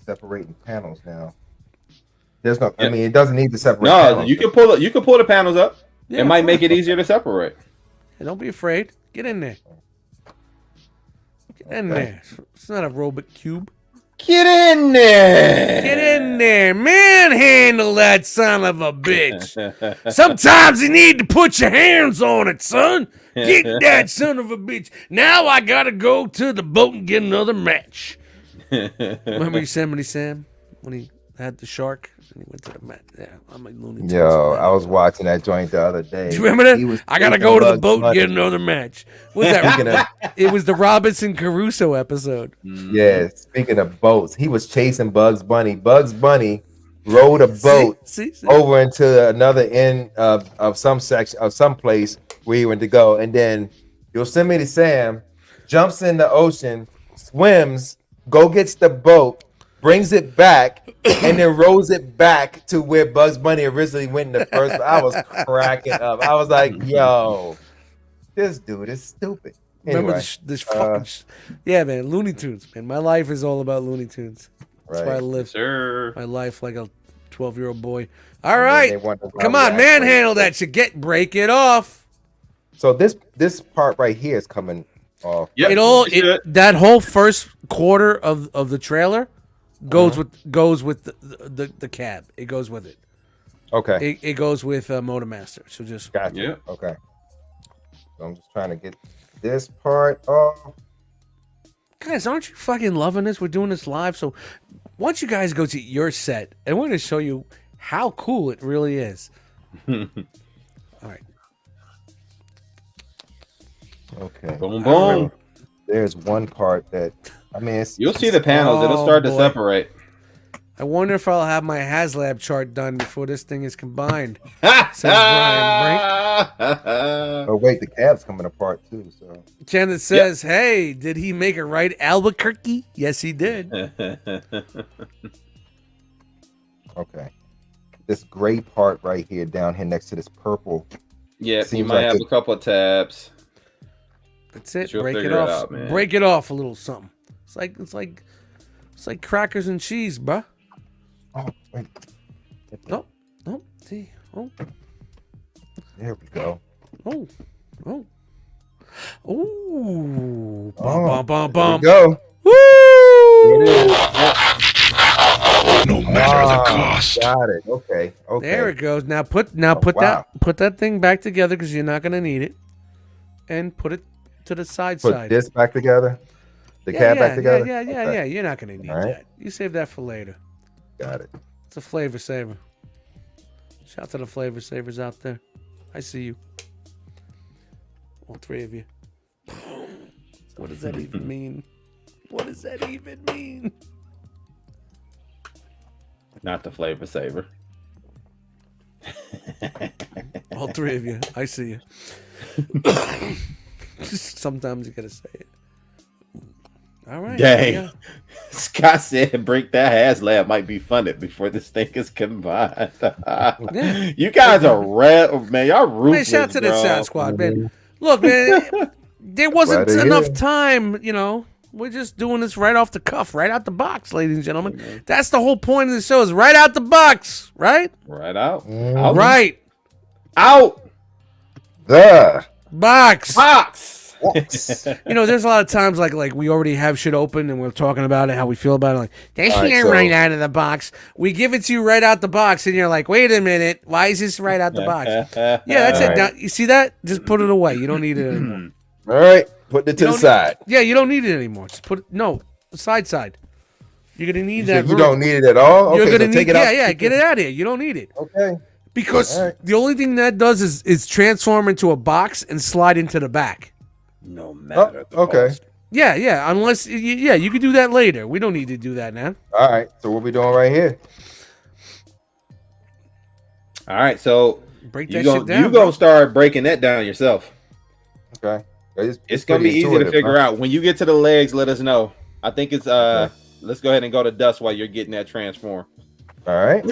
Separating panels now. There's no. I mean, it doesn't need to separate. No, panels. you can pull it. You can pull the panels up. Yeah, it might make it easier to separate. Hey, don't be afraid. Get in there. Get in there. It's not a Rubik cube. Get in there. Get in there. Manhandle that son of a bitch. Sometimes you need to put your hands on it, son. Get that son of a bitch. Now I gotta go to the boat and get another match. Remember Yosemite Sam when he had the shark and he went to the mat? Yeah, I'm like Looney Tunes. Yo, I was watching that joint the other day. Do you remember that? I gotta go to the boat and get another match. What was that? It was the Robinson Crusoe episode. Yeah, speaking of boats, he was chasing Bugs Bunny. Bugs Bunny rode a boat over into another end of some section of some place where he went to go, and then Yosemite Sam jumps in the ocean, swims, gets the boat, brings it back, and then rows it back to where Bugs Bunny originally went in the first. I was cracking up. I was like, "Yo, this dude is stupid." Anyway, remember this fucking yeah, man, Looney Tunes, man. My life is all about Looney Tunes. That's why I live my life like a 12-year-old boy. All right, come on, manhandle that shit. Break it off. So this part right here is coming off. Yep. That whole first quarter of the trailer goes with the cab. It goes with it. Okay. It goes with Motormaster. So just gotcha. Yeah. Okay. So I'm just trying to get this part off. Guys, aren't you fucking loving this? We're doing this live, so why don't you guys go to your set and we're going to show you how cool it really is. All right. Okay. Boom, boom. There's one part that you'll see the panels. It'll start to separate. I wonder if I'll have my HasLab chart done before this thing is combined. Says Brian Brink. Oh wait, the cab's coming apart too. So Kenneth says, "Hey, did he make it right, Albuquerque?" Yes, he did. Okay, this gray part right here, down here next to this purple. Yeah, you might have a couple of tabs. That's it. Break it off. Break it off a little something. It's like crackers and cheese, bruh. Oh, wait. No. See. Oh. There we go. Oh. Bum. There we go. Woo! No matter the cost. Got it. Okay. There it goes. Now put that thing back together because you're not gonna need it, and put it to the side. Put this back together. The cab back together? Yeah. You're not going to need that. You save that for later. Got it. It's a flavor saver. Shout out to the flavor savers out there. I see you. All three of you. What does that even mean? What does that even mean? Not the flavor saver. All three of you. I see you. Sometimes you gotta say it. All right. Dang. Yeah. Scott said break that HasLab might be funded before this thing is combined. You guys are red, man. Y'all ruthless, Man, shout out to the bro. Sound Squad, man. Look, man, there wasn't Glad to enough hear. time, you know. We're just doing this right off the cuff, right out the box, ladies and gentlemen. That's the whole point of the show is right out the box, right? Right out. Mm. Out. Right. Out. The Box. Box. You know, there's a lot of times like we already have shit open and we're talking about it, how we feel about it. Like, that's All right, not so- right out of the box. We give it to you right out the box, and you're like, wait a minute, why is this right out the box? Yeah, that's it. All Now, you see that? Just put it away. You don't need it anymore. all right, put it to You the don't side. Yeah, you don't need it anymore. Just put it. No, side. You're gonna need that. You don't need it at all. You're Okay, gonna so take need. it out. Yeah, get it out of here. You don't need it Okay. because All right. the only thing that does is transform into a box and slide into the back. No matter. the Okay. cost. Yeah. Unless, yeah, you could do that later. We don't need to do that now. All right. So what we doing right here? All right, so Break you that shit down. gonna start breaking that down yourself. Okay. It's gonna be pretty easy to intuitive, figure huh? out. When you get to the legs, let us know. I think it's Let's go ahead and go to Dust while you're getting that transform. All right.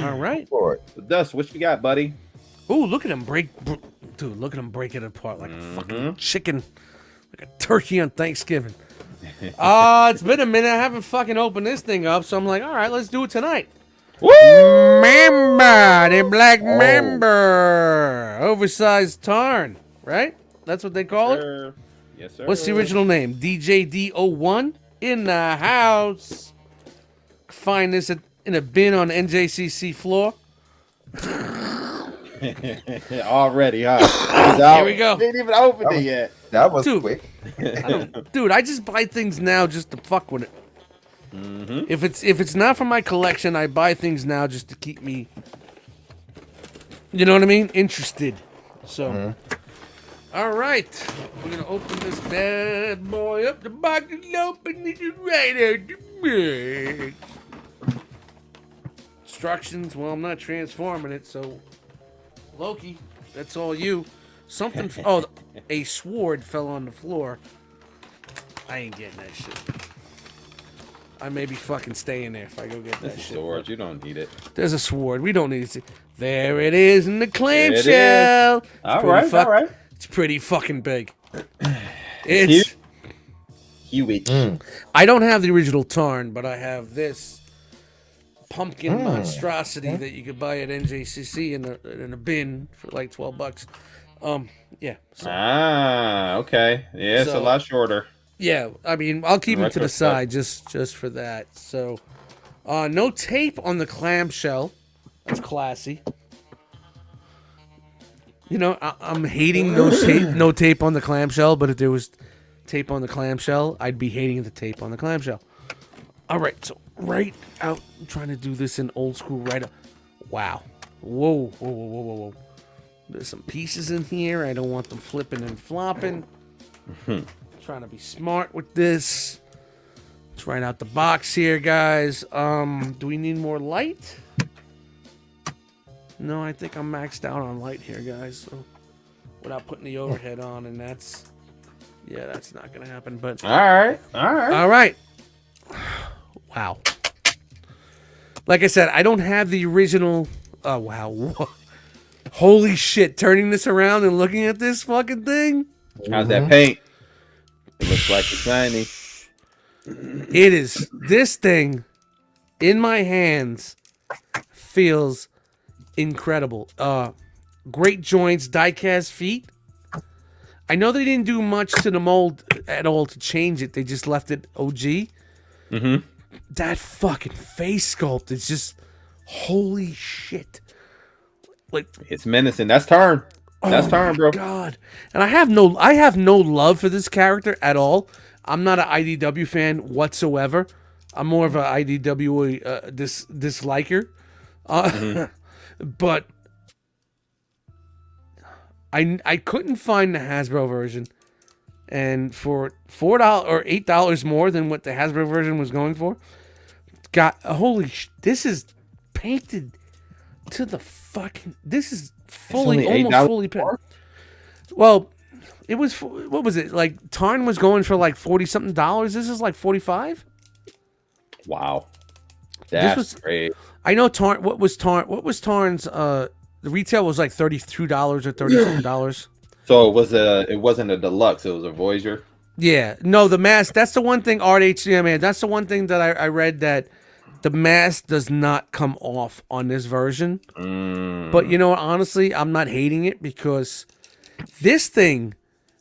All right. For it. So Dust, what you got, buddy? Ooh, look at him dude. Look at him break it apart like a fucking Mhm. chicken, like a turkey on Thanksgiving. It's been a minute. I haven't fucking opened this thing up, so I'm like, all right, let's do it tonight. Woo! Mamba, the black Oh. member, oversized tarn, right? That's what they call it. Sir. Yes, sir. What's the original name? DJD01 in the house. Find this in a bin on NJCC floor. Already, huh? He's out. Here we go. Didn't even open it yet. That was Dude. quick. Dude, I just buy things now just to fuck with it. Mm-hmm. If it's not for my collection, I buy things now just to keep me, you know what I mean, interested. So, all right, we're gonna open this bad boy up. The box is open. It's right out the bag. Instructions. Well, I'm not transforming it, so Loki, that's all you. Something. Oh, a sword fell on the floor. I ain't getting that shit. I may be fucking staying there if I go get that This is shit. sword. You don't need it. There's a sword. We don't need to see. There it is in the There it clamshell. It's All pretty right, all right. It's pretty fucking big. Huge. It's. Huge. I don't have the original Tarn, but I have this pumpkin monstrosity that you could buy at NJCC in a bin for like $12. Yeah. So, Ah, okay. Yeah, it's a So- lot shorter. yeah. I mean, I'll keep it to the Retrospect. side just for that. So, no tape on the clamshell. That's classy. You know, I'm hating those no tape on the clamshell, but if there was tape on the clamshell, I'd be hating the tape on the clamshell. All right, so right out, I'm trying to do this in old school right out. Wow. Whoa. There's some pieces in here. I don't want them flipping and flopping. Trying to be smart with this. It's right out the box here, guys. Do we need more light? No, I think I'm maxed out on light here, guys. So without putting the overhead on, and that's not gonna happen. But All right. All right. all right. Wow. Like I said, I don't have the original. Oh wow. Holy shit! Turning this around and looking at this fucking thing. How's that paint? It looks like it's shiny. It is. This thing in my hands feels incredible. Great joints, die-cast feet. I know they didn't do much to the mold at all to change it. They just left it OG. Mm-hmm. That fucking face sculpt is just holy shit. Like, It's menacing. That's turn. That's oh turn, my bro. God. And I have no love for this character at all. I'm not an IDW fan whatsoever. I'm more of an IDW disliker. But I couldn't find the Hasbro version, and for $4 or $8 more than what the Hasbro version was going for, this is painted to the fucking. This is fully only almost $8 fully painted. Well, It was what was it like? Tarn was going for like $40 something. This is like 45. Wow, This that's was- great. I know Tarn. What was Tarn's? The retail was like $32 or $30 something dollars. So it wasn't a deluxe. It was a Voyager. Yeah, no, the mask. That's the one thing. Art HDM, man. That's the one thing that I read that the mask does not come off on this version. But you know what? Honestly, I'm not hating it because this thing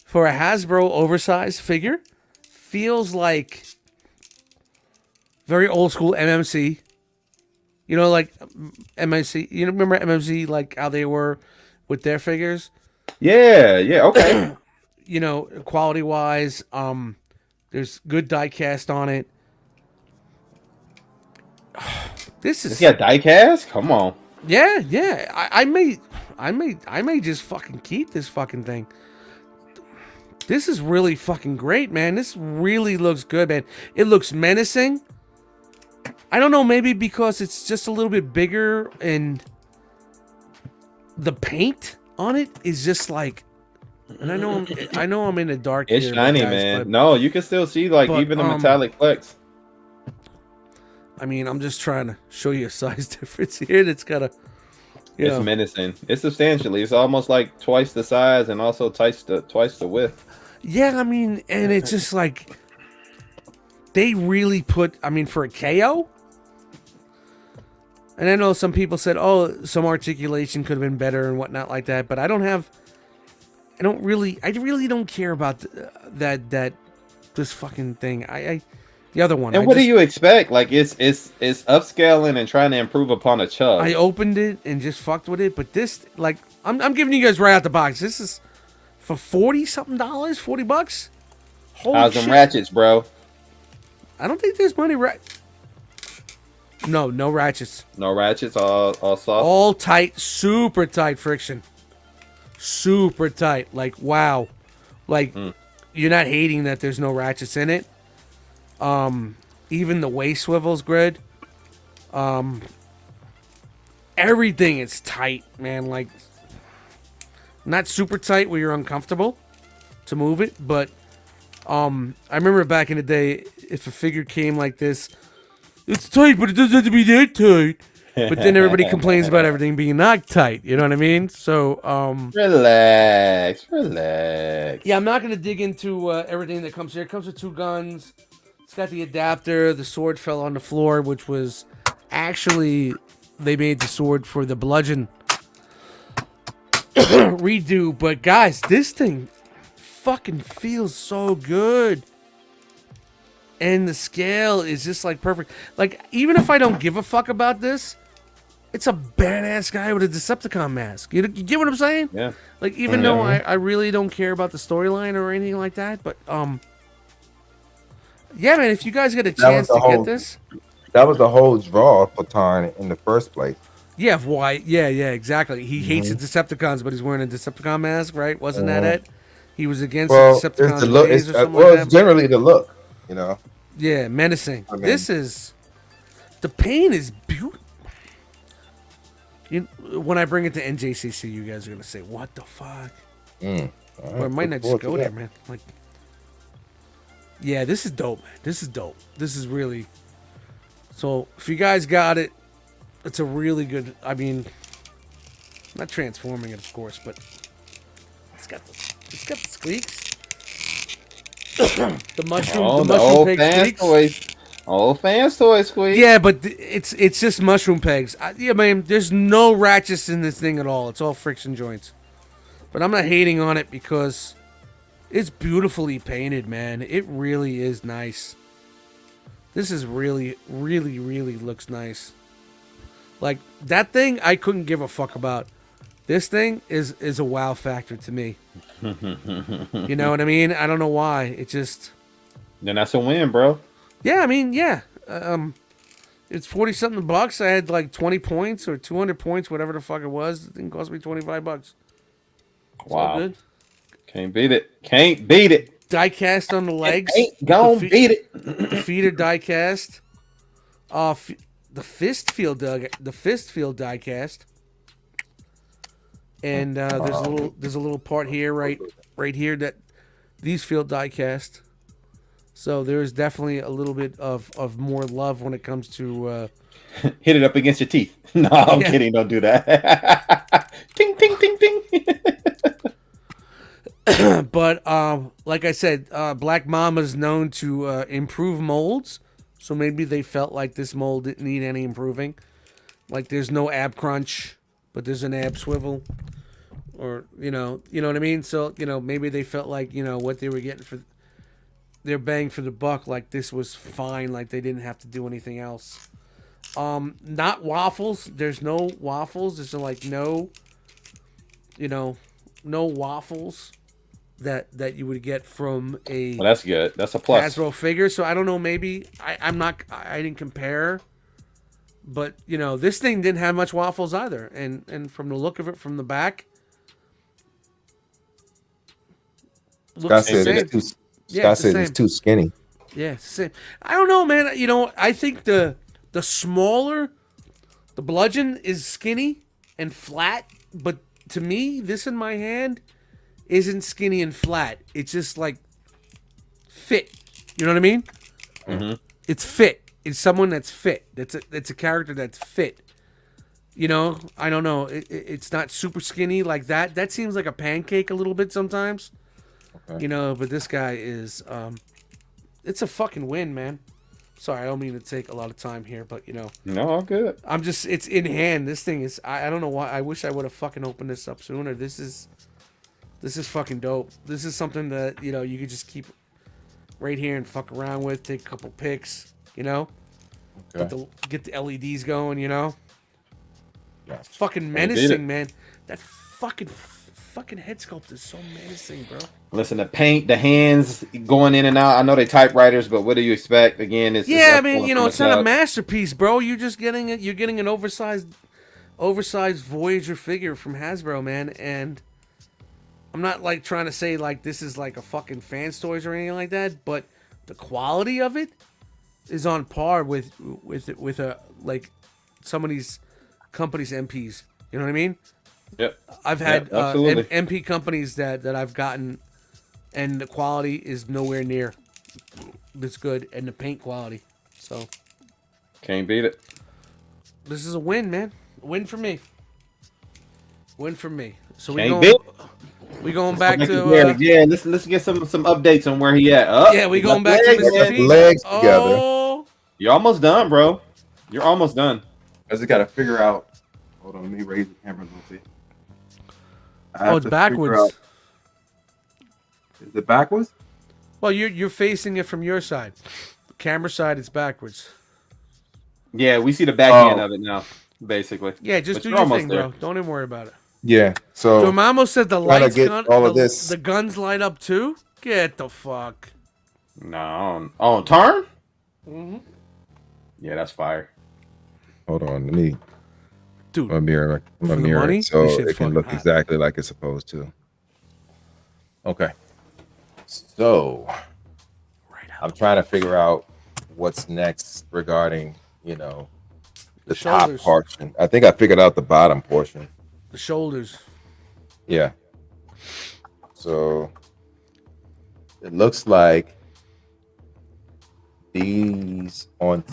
for a Hasbro oversized figure feels like very old school MMC. You know, like MMC. You remember MMC, like how they were with their figures? Yeah. Okay. You know, quality wise, there's good die cast on it. This is It's got die cast. Come on. yeah. I may just fucking keep this fucking thing. This is really fucking great, man. This really looks good, man. It looks menacing. I don't know, maybe because it's just a little bit bigger and the paint on it is just like, and I know I'm in the dark. It's here, shiny, guys, man. but- No, you can still see like but, even the metallic flecks. I mean, I'm just trying to show you a size difference here. That's got a, you It's know, menacing. It's substantially. It's almost like twice the size and also twice the width. yeah. I mean, and it's just like they really put. I mean, for a KO. And I know some people said, "Oh, some articulation could have been better and whatnot like that." But I really don't care about that this fucking thing. The other one. And what do you expect? Like it's upscaling and trying to improve upon a chub. I opened it and just fucked with it, but this, like, I'm giving you guys right out the box. This is for $40 something, $40. Holy How's shit! them ratchets, bro? I don't think there's money No ratchets. No ratchets, all soft. All tight, super tight friction. Super tight. Like, wow. Like, you're not hating that there's no ratchets in it. Even the waist swivel's good. Everything is tight, man. Like, not super tight where you're uncomfortable to move it, but I remember back in the day, if a figure came like this, it's tight, but it doesn't have to be that tight. But then everybody complains about everything being not tight. You know what I mean? So, Relax. yeah, I'm not gonna dig into everything that comes here. It comes with 2 guns. It's got the adapter. The sword fell on the floor, which was actually they made the sword for the bludgeon redo. But guys, this thing fucking feels so good. And the scale is just like perfect. Like, even if I don't give a fuck about this, it's a badass guy with a Decepticon mask. You get what I'm saying? Yeah. Like, even though I really don't care about the storyline or anything like that, but yeah, man, if you guys get a chance to get this, That was the whole draw for Tarn in the first place. yeah, why? Yeah, exactly. He hates the Decepticons, but he's wearing a Decepticon mask, right? Wasn't that it? He was against Well, the it's Decepticons the look. ways It's, or something well, like it's that. generally the look. You know. Yeah, menacing. I mean- This is the paint is beautiful. When I bring it to NJCC, you guys are gonna say, "What the fuck?" Or I might not just go there, man. Like, yeah, this is dope, man. This is dope. This is really. So if you guys got it, it's a really good. I mean, not transforming it, of course, but it's got the squeaks. the mushroom old peg fans squeaks. toys. Old fans toys squeak. Yeah, but it's just mushroom pegs. Yeah, man, there's no ratchets in this thing at all. It's all friction joints. But I'm not hating on it because it's beautifully painted, man. It really is nice. This is really, really, really looks nice. Like, that thing I couldn't give a fuck about. This thing is a wow factor to me. You know what I mean? I don't know why. It just... Then that's a win, bro. Yeah, I mean, yeah. It's 40 something bucks. I had like 20 points or 200 points, whatever the fuck it was. It didn't cost me 25 bucks. It's all Wow. good. Can't beat it. Can't beat it. Die cast on the legs. Ain't gonna The fe- beat it. The feet are die cast. The fist field die cast. and there's a little part here, right here that these feel die cast. So there's definitely a little bit of more love when it comes to. Hit it up against your teeth. No, I'm Yeah. kidding. Don't do that. Ting, ting, ting, ting. But like I said, Black Mama's known to improve molds, so maybe they felt like this mold didn't need any improving. Like there's no ab crunch, but there's an ab swivel, or you know what I mean. So maybe they felt like what they were getting for their bang for the buck. Like this was fine. Like they didn't have to do anything else. Not waffles. There's no waffles. There's like no waffles that you would get from a Well, that's good. That's a plus. Hasbro figure. So I don't know. Maybe I didn't compare, but this thing didn't have much waffles either. And from the look of it from the back, Scott looks the said same. it's too. Yeah, Scott it's the said it's same. too skinny. Yeah, it's the same. I don't know, man. I think the smaller the bludgeon is skinny and flat, but to me, this in my hand isn't skinny and flat. It's just like fit. You know what I mean? Mm-hmm. It's fit. It's someone that's fit. It's a character that's fit. I don't know. It's not super skinny like that. That seems like a pancake a little bit sometimes. Okay. But this guy is. It's a fucking win, man. Sorry, I don't mean to take a lot of time here, but No, all good. I'm just. It's in hand. This thing is. I don't know why. I wish I would have fucking opened this up sooner. This is fucking dope. This is something that you could just keep right here and fuck around with. Take a couple pics. Okay. Get the LEDs going. Yeah. It's fucking did it. menacing, man. That fucking head sculpt is so menacing, bro. Listen, the paint, the hands going in and out. I know they typewriters, but what do you expect? Again, it's Yeah, I up mean, from the it's not a top. masterpiece, bro. You're just getting it. You're getting an oversized Voyager figure from Hasbro, man. And I'm not like trying to say like this is like a fucking fan's toys or anything like that, but the quality of it is on par with like some of these companies' MPs. You know what I mean? Yep. I've had Yep, absolutely. MP companies that I've gotten, and the quality is nowhere near this good, and the paint quality. So Can't beat it. this is a win, man. A win for me. Win for me. So Can't beat. we going back Back to Derek. Yeah, let's get some updates on where he at. Up. yeah, we going back to Legs, Mr. man. Feet. legs together. Oh, You're almost done, bro. You're almost done. I just got to figure out. Hold on, let me raise the camera a little bit. I have it's to figure backwards. out- Is it backwards? Well, you're facing it from your side. The camera side, it's backwards. Yeah, we see the back Oh. end of it now, basically. Yeah, just But do you're your almost thing, there. bro. Don't even worry about it. Yeah. So Dormammu said the trying to lights, get all of the, this- the guns light up too. Get the fuck. No. Oh, turn? Mm-hmm. Yeah, that's fire. hold on, let me Dude, my mirror, For the money? so This shit it can fucking look hot. exactly like it's supposed to. Okay. So I'm trying to figure out what's next regarding, the top shoulders. portion. I think I figured out the bottom portion. the shoulders. Yeah. So it looks like these on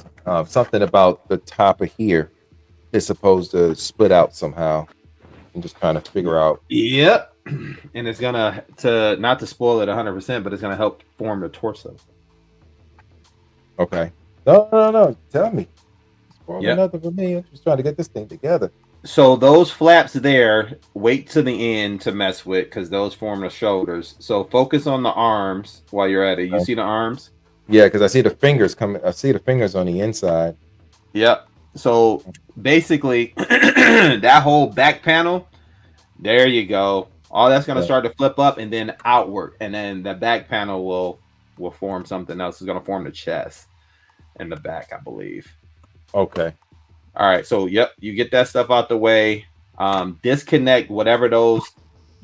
something about the top of here is supposed to split out somehow. I'm just trying to figure out. Yep. And it's gonna not to spoil it 100%, but it's gonna help form the torso. Okay. No. Tell me. Spoiling Yeah. nothing for me. I'm just trying to get this thing together. So those flaps there, wait to the end to mess with because those form the shoulders. So focus on the arms while you're at it. You Okay. see the arms? Yeah, because I see the fingers coming. I see the fingers on the inside. Yep. So basically, that whole back panel, there you go. All that's gonna Yeah. start to flip up and then outward, and then the back panel will form something else. It's gonna form the chest and the back, I believe. Okay. All right. So yep, you get that stuff out the way. Disconnect whatever those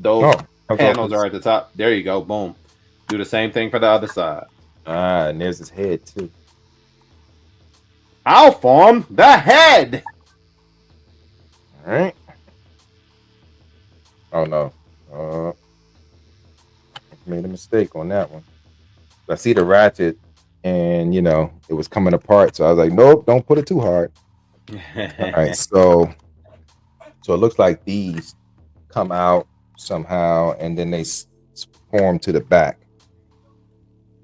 panels are at the top. There you go. Boom. Do the same thing for the other side. And there's his head too. I'll form the head. All right. Oh no. Made a mistake on that one. I see the ratchet, and it was coming apart. So I was like, nope, don't put it too hard. All right, so it looks like these come out somehow, and then they form to the back.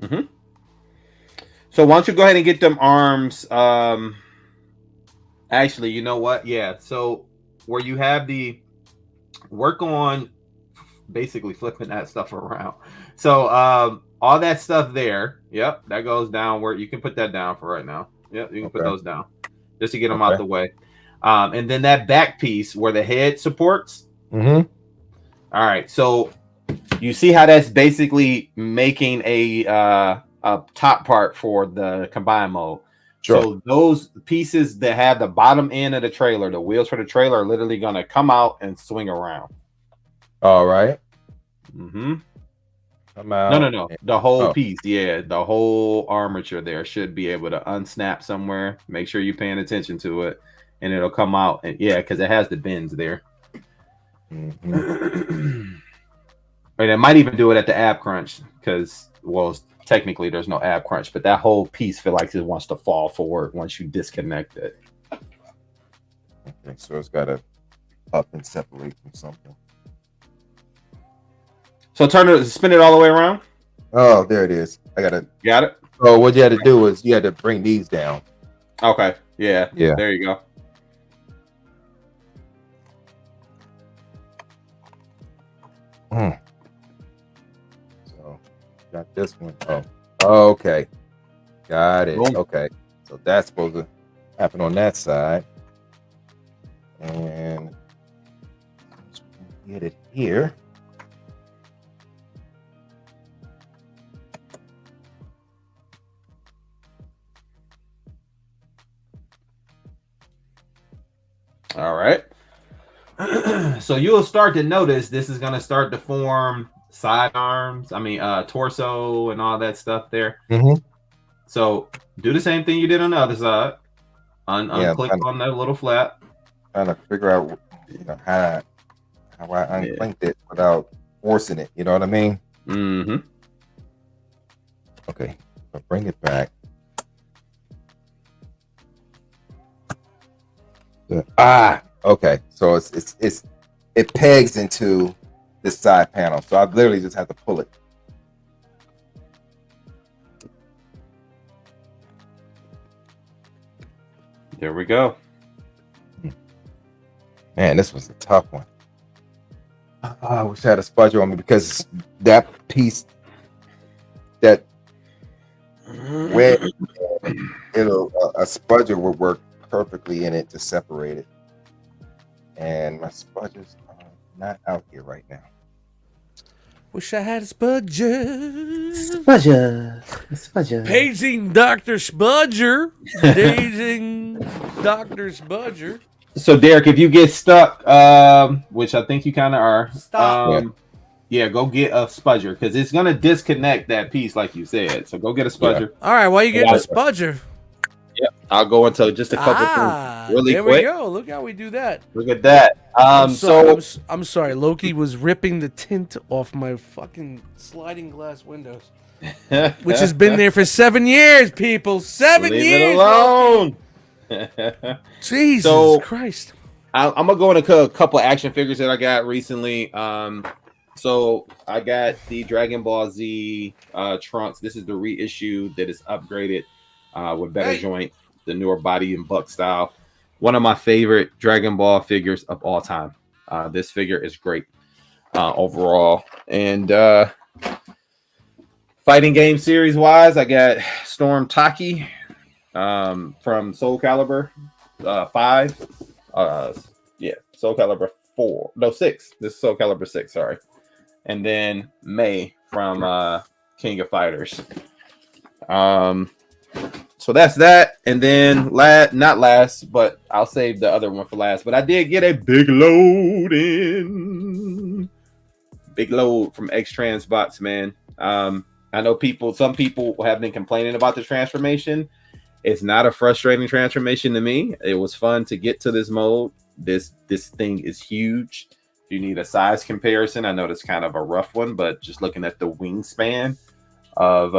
Mm-hmm. So why don't you go ahead and get them arms? Actually, you know what? Yeah. So where you have the work on basically flipping that stuff around. So all that stuff there, yep, that goes down where you can put that down for right now. Yep, you can put those down just to get them out the way. And then that back piece where the head supports. Mm-hmm. All right. So you see how that's basically making a top part for the combine mode. Sure. So those pieces that have the bottom end of the trailer, the wheels for the trailer, are literally going to come out and swing around. All right. Mm-hmm. Come out. No. The whole piece, yeah, the whole armature there should be able to unsnap somewhere. Make sure you're paying attention to it, and it'll come out. And yeah, because it has the bends there. Mm-hmm. And it might even do it at the ab crunch because, well, technically there's no ab crunch, but that whole piece feel like it wants to fall forward once you disconnect it. Okay, so it's got to up and separate from something. So spin it all the way around. Oh, there it is. Got it. So what you had to do was you had to bring these down. Okay. Yeah. There you go. So got this one. Oh, okay. Got it. Boom. Okay. So that's supposed to happen on that side. And get it here. All right. So you'll start to notice this is going to start to form sidearms. I mean, torso and all that stuff there. Mm-hmm. So do the same thing you did on the other side. Unclick on that little flap. Trying to figure out how I unclinked it without forcing it. You know what I mean? Mm-hmm. Okay. I'll bring it back. Okay. So it pegs into this side panel. So I literally just have to pull it. There we go. Man, this was a tough one. I wish I had a spudger on me because that piece, that wet, a spudger would work perfectly in it to separate it. And my spudgers are not out here right now. Wish I had a spudger. Spudger. Paging Dr. Spudger. Paging Dr. Spudger. So Derek, if you get stuck, which I think you kind of are, go get a spudger because it's gonna disconnect that piece, like you said. So go get a spudger. All right, why you getting a spudger? Yep, I'll go into just a couple things really there quick. There we go. Look how we do that. Look at that. I'm sorry. Loki was ripping the tint off my fucking sliding glass windows, which has been there for 7 years. People, 7 Leave years. It alone. Jesus Christ. I'm gonna go into a couple of action figures that I got recently. So I got the Dragon Ball Z Trunks. This is the reissue that is upgraded with better joint, the newer body and buck style. One of my favorite Dragon Ball figures of all time. This figure is great overall. And fighting game series wise, I got Storm Taki from Soul Calibur 5. Soul Calibur 4. No, 6. This is Soul Calibur 6, sorry. And then May from King of Fighters. So that's that. And then not last, but I'll save the other one for last. But I did get a big load from X Transbots, man. I know some people have been complaining about the transformation. It's not a frustrating transformation to me. It was fun to get to this mode. This thing is huge. If you need a size comparison, I know it's kind of a rough one, but just looking at the wingspan of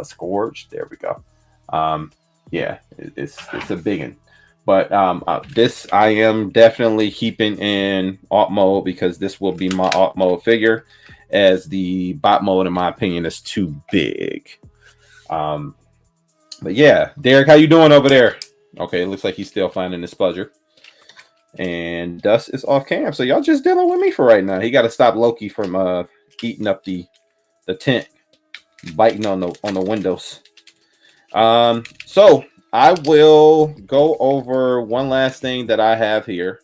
Scourge. There we go. Yeah, it's a big one. But this I am definitely keeping in alt mode because this will be my alt mode figure, as the bot mode, in my opinion, is too big. But yeah, Derek, how you doing over there? Okay, it looks like he's still finding his pleasure. And Dust is off cam, so y'all just dealing with me for right now. He got to stop Loki from eating up the tent, biting on the windows. So I will go over one last thing that I have here.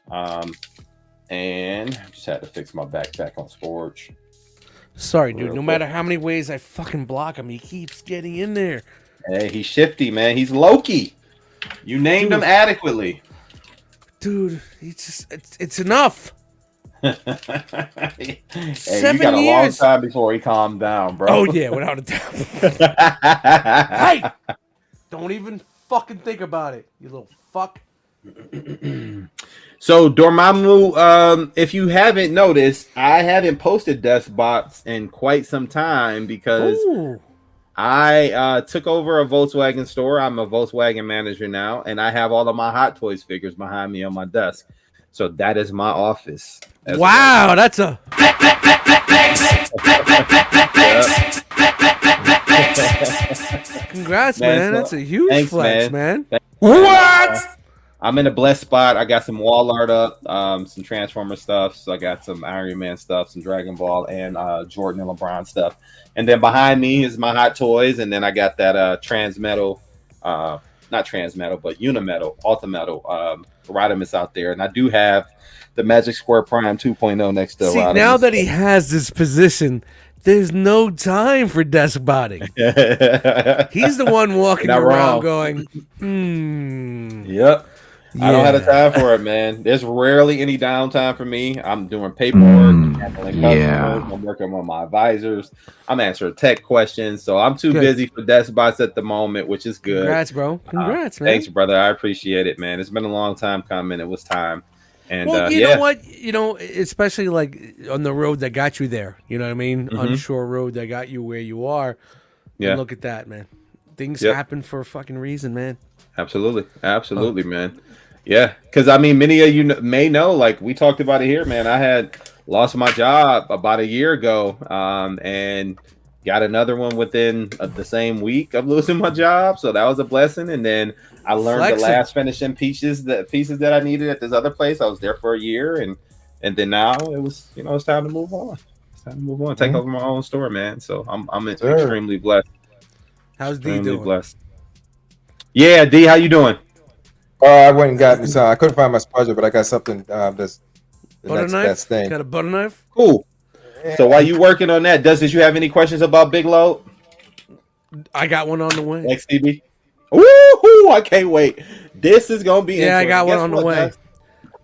And I just had to fix my backpack on Scourge. Sorry, dude. No matter how many ways I fucking block him, he keeps getting in there. Hey, he's shifty, man. He's Loki. You named him adequately. Dude, it's enough. Hey, 7 you got a long years. time before he calmed down, bro. Oh yeah, without a doubt. Hey, don't even fucking think about it, you little fuck. So Dormammu, if you haven't noticed, I haven't posted Death Box in quite some time because I took over a Volkswagen store. I'm a Volkswagen manager now, and I have all of my Hot Toys figures behind me on my desk. So that is my office. Wow, that's a congrats, man. That's a huge flex, man. What? I'm in a blessed spot. I got some wall art up, some Transformer stuff. So I got some Iron Man stuff, some Dragon Ball, and Jordan and LeBron stuff. And then behind me is my Hot Toys, and then I got that Transmetal, not Transmetal, but Unimetal, Ultimetal Rodimus out there. And I do have the Magic Square Prime 2.0 next to Rodimus. Now that he has this position, there's no time for desk botting. He's the one walking around going, Yep. I don't have the time for it, man. There's rarely any downtime for me. I'm doing paperwork, handling customers, I'm working on my advisors, I'm answering tech questions. So I'm too busy for desk bots at the moment, which is good. Congrats, bro. Congrats, man. Thanks, brother. I appreciate it, man. It's been a long time coming. It was time. And you know what? Especially like on the road that got you there. You know what I mean? Unsure road that got you where you are. Yeah. And look at that, man. Things happen for a fucking reason, man. Absolutely, man. Yeah, because I mean, many of you may know, like we talked about it here, man. I had lost my job about a year ago, and got another one within the same week of losing my job. So that was a blessing. And then I learned the last finishing pieces that I needed at this other place. I was there for a year, and then now it was, it's time to move on. It's time to move on, take over my own store, man. So I'm extremely blessed. How's D doing? Blessed. Yeah, D, how you doing? I went and got so I couldn't find my spudger, but I got something that's the butter next knife? best thing. Got a butter knife? Cool. So while you working on that, did you have any questions about Big Load? I got one on the way. XTB. Woohoo! I can't wait. This is gonna be I got one on the way.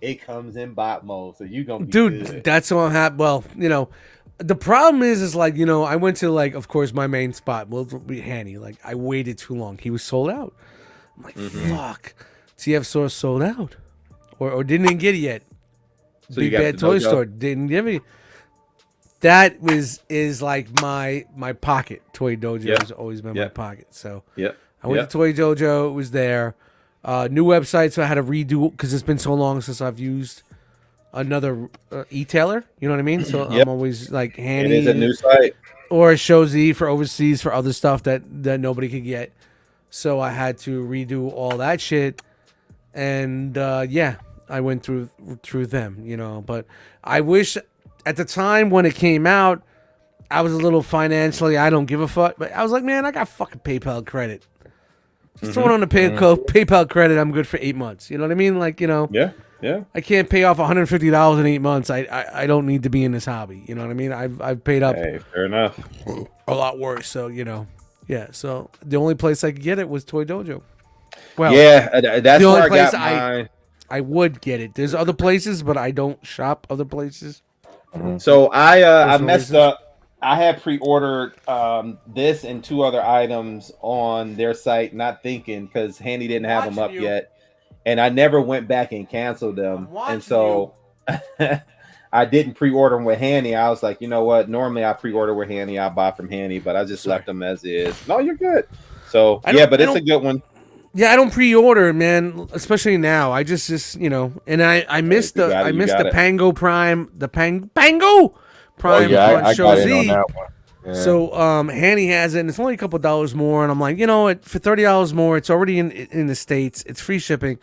It comes in bot mode, so you gonna be dude. Good. That's what happened. Well, the problem is like I went to like, of course, my main spot. Will be Hanny. Like I waited too long. He was sold out. I'm like, fuck. TF store sold out, or didn't even get it yet. So Big Bad Toy Store didn't give me. That is like my pocket. Toy Dojo has always been my pocket. So I went to Toy Dojo. It was there. New website, so I had to redo because it's been so long since I've used another e-tailer. You know what I mean? So I'm always like Handy. It is a new site. Or Show Z for overseas for other stuff that nobody could get. So I had to redo all that shit. And I went through them, but I wish at the time when it came out, I was a little financially, I don't give a fuck, but I was like, man, I got fucking PayPal credit. Just throw it on the PayPal credit, I'm good for 8 months. You know what I mean? Like, Yeah. I can't pay off $150 in 8 months. I don't need to be in this hobby. You know what I mean? I've paid up. Hey, fair enough. A lot worse. So, so the only place I could get it was Toy Dojo. Well, that's where I got I would get it. There's other places, but I don't shop other places. So I messed up. I had pre-ordered this and 2 other items on their site, not thinking because Handy didn't have them up yet. and I never went back and canceled them. I'm watching And so I didn't pre-order them with Hanny. I was like, you know what? Normally I pre-order with Hanny, I buy from Hanny, but I just left them as is. No, you're good. So yeah, but it's a good one. Yeah, I don't pre-order, man, especially now. I just you know, and I missed the Pango Prime, Pango Prime on Show Z. that one. Yeah. So Hanny has it, and it's only a couple dollars more, and I'm like, you know what, for $30 more, it's already in the States, it's free shipping.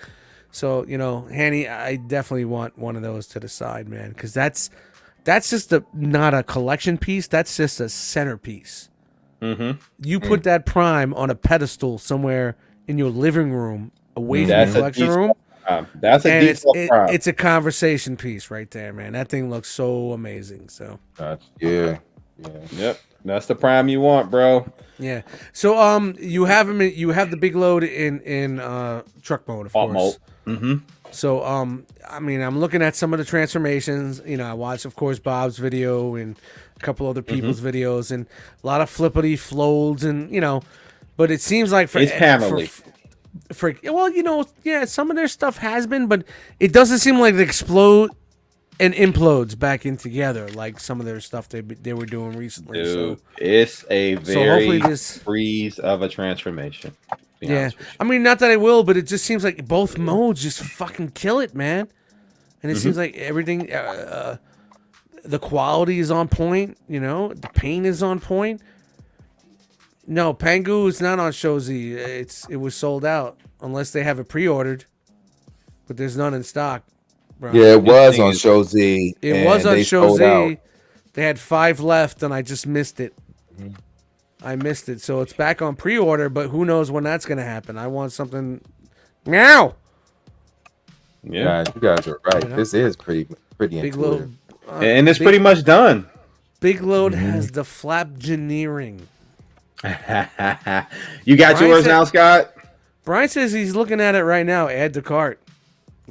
So, you know, Hanny, I definitely want one of those to the side, man, because that's just not a collection piece, that's just a centerpiece. Mm-hmm. You put that Prime on a pedestal somewhere in your living room, away from the collection room. That's a decent Prime. It's a conversation piece right there, man. That thing looks so amazing. So yeah. Yep. That's the Prime you want, bro. Yeah. So you have them. You have the big load in truck mode, of course. Mm-hmm. So I mean, I'm looking at some of the transformations. You know, I watched, of course, Bob's video and a couple other people's videos, and a lot of flippity folds, and you know, but it seems like for well, you know, yeah, some of their stuff has been, but it doesn't seem like they explode and implodes back in together like some of their stuff they were doing recently. Dude, so it's a very freeze of a transformation. Yeah, I mean, not that I will, but it just seems like both modes just fucking kill it, man. And it seems like everything, the quality is on point. You know, the paint is on point. No, Pangu is not on Show Z. It was sold out unless they have it pre-ordered, but there's none in stock. Bro. Yeah, it was on Show Z. It was on Show Z. They had 5 left, and I just missed it. I missed it, so it's back on pre-order. But who knows when that's gonna happen? I want something now. Yeah, you guys are right. You know? This is pretty big intuitive. Load, and it's pretty much done. Big Load has the flapgineering. You got yours now, Scott? Brian says he's looking at it right now. Add to cart.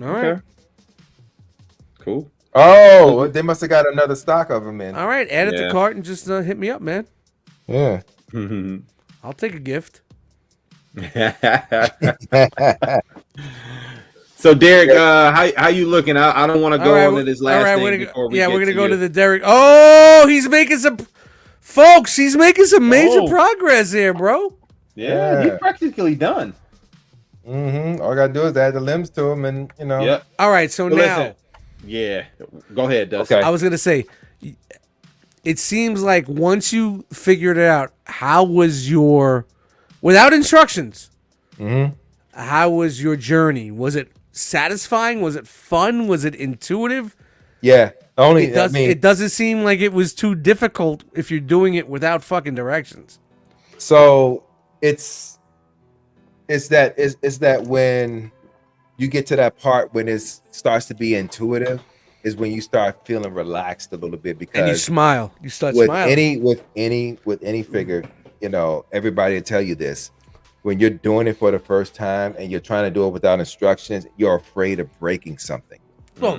All right. Cool. Oh, they must have got another stock of them in. All right, add it to cart and just hit me up, man. Yeah. I'll take a gift. So Derek, how you looking? I don't want to go into this last thing before we we're gonna go to the Derek. Oh, he's making some, folks. He's making some major progress here, bro. Yeah, he's practically done. All I gotta do is add the limbs to him, and you know. Yep. All right, so now. Listen. Yeah, go ahead, Dustin. Okay. I was gonna say, it seems like once you figured it out, how was your, without instructions, how was your journey? Was it satisfying? Was it fun? Was it intuitive? Yeah. It doesn't seem like it was too difficult if you're doing it without fucking directions. So it's that when you get to that part when it starts to be intuitive is when you start feeling relaxed a little bit, because and you smile. You start smiling. With any figure, you know, everybody will tell you this. When you're doing it for the first time and you're trying to do it without instructions, you're afraid of breaking something.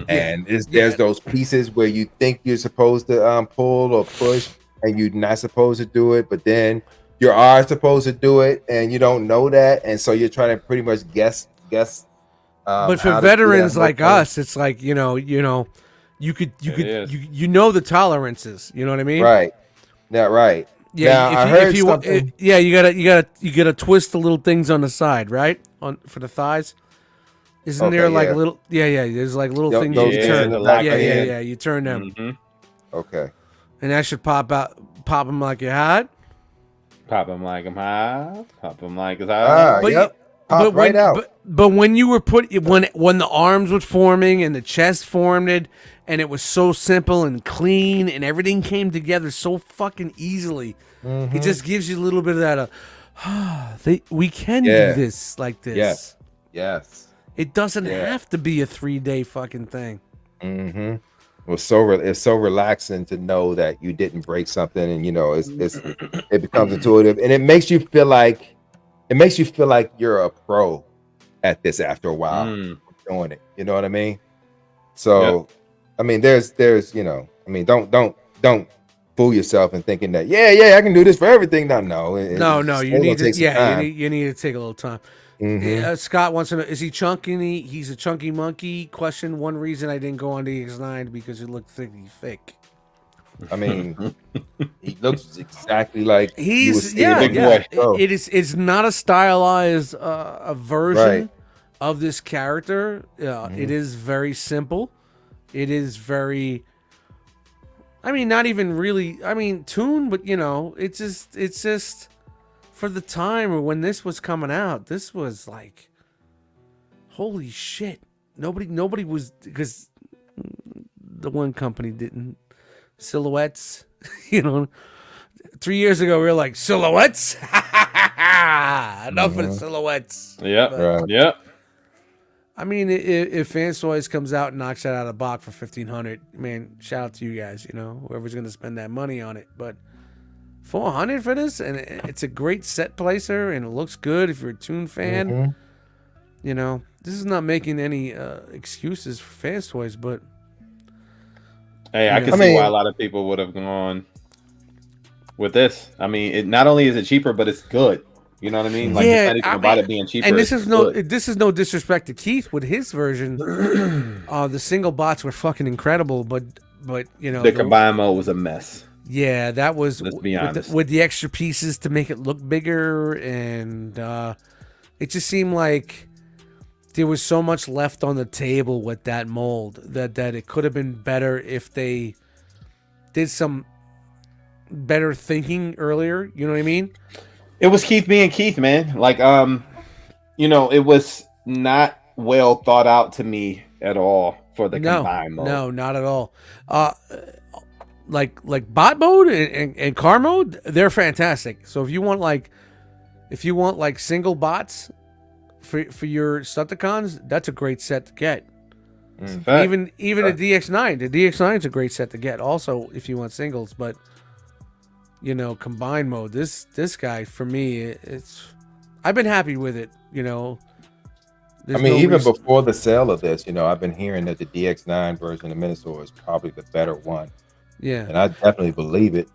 And there's those pieces where you think you're supposed to pull or push and you're not supposed to do it, but then you are supposed to do it and you don't know that, and so you're trying to pretty much guess. But for veterans like us, it's like you know, you know the tolerances. You know what I mean? Right. Yeah. Right. Yeah. Now, you gotta twist the little things on the side, right? For the thighs. Isn't there like little? Yeah. There's like little things you turn. Yeah. You turn them. Okay. And that should pop them like you're hot. Pop them like I'm hot. Pop them like it's hot. But when you were when the arms were forming and the chest formed and it was so simple and clean and everything came together so fucking easily, it just gives you a little bit of that. We can do this like this. Yes. It doesn't have to be a 3-day fucking thing. Well, it's so relaxing to know that you didn't break something, and you know it becomes intuitive, and it makes you feel like you're a pro at this after a while doing it. You know what I mean? So, I mean, there's you know, I mean, don't fool yourself in thinking that I can do this for everything. No, you need to take a little time. Scott wants to know: is he chunky? He's a chunky monkey. Question: one reason I didn't go on DX9 because it looked thick. I mean, he looks exactly like He's big boy. It is. It's not a stylized a version of this character. It is very simple. It is very. I mean, not even really. I mean, tuned, but it's just for the time or when this was coming out. This was like, holy shit! Nobody was, because the one company didn't. Silhouettes, 3 years ago we were like, silhouettes. Enough of the silhouettes. Yeah. I mean, if Fans Toys comes out and knocks that out of the box for $1,500, man, shout out to you guys. Whoever's gonna spend that money on it, but $400 for this, and it's a great set placer, and it looks good if you're a Toon fan. This is not making any excuses for Fans Toys, but. Hey, I can see why a lot of people would have gone with this. I mean, it not only is it cheaper, but it's good. You know what I mean? Like, it's not even about it being cheaper. And this is no disrespect to Keith with his version. The single bots were fucking incredible, but the combined mode was a mess. Yeah, that was. Let's be honest. With the extra pieces to make it look bigger, and it just seemed like there was so much left on the table with that mold that it could have been better if they did some better thinking earlier. You know what I mean? It was Keith being Keith, man. Like, it was not well thought out to me at all for the combined mode. No, not at all. Like bot mode and car mode, they're fantastic. So if you want single bots for your Stunticons, that's a great set to get. Even the DX9. The DX9 is a great set to get also if you want singles, but combined mode, this guy for me, I've been happy with it. Even before the sale of this, I've been hearing that the DX9 version of Minotaur is probably the better one. Yeah. And I definitely believe it.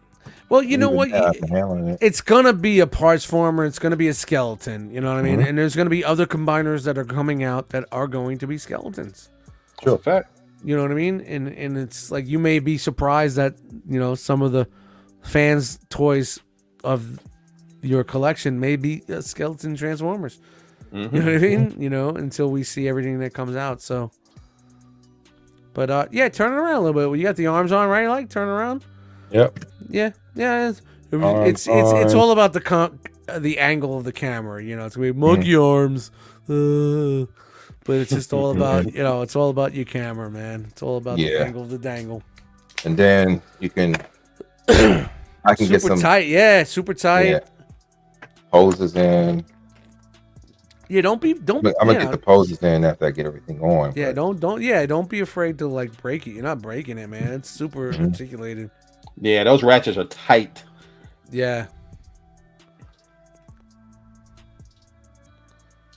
Well, you know what? It's going to be a parts former. It's going to be a skeleton. You know what I mean? And there's going to be other combiners that are coming out that are going to be skeletons. Sure. Fact. You know what I mean? And it's like you may be surprised that, some of the fans' toys of your collection may be skeleton Transformers. You know what I mean? Until we see everything that comes out. So, but turn it around a little bit. You got the arms on, right? Like turn around. Yep. Yeah. It's all about the angle of the camera. It's gonna be monkey arms, but it's just all about it's all about your camera, man. It's all about the angle of the dangle. And then you can, I can get some tight, super tight. Yeah. Poses in. Yeah, don't. I'm gonna get the poses in after I get everything on. Yeah, don't be afraid to like break it. You're not breaking it, man. It's super articulated. Yeah, those ratchets are tight. Yeah.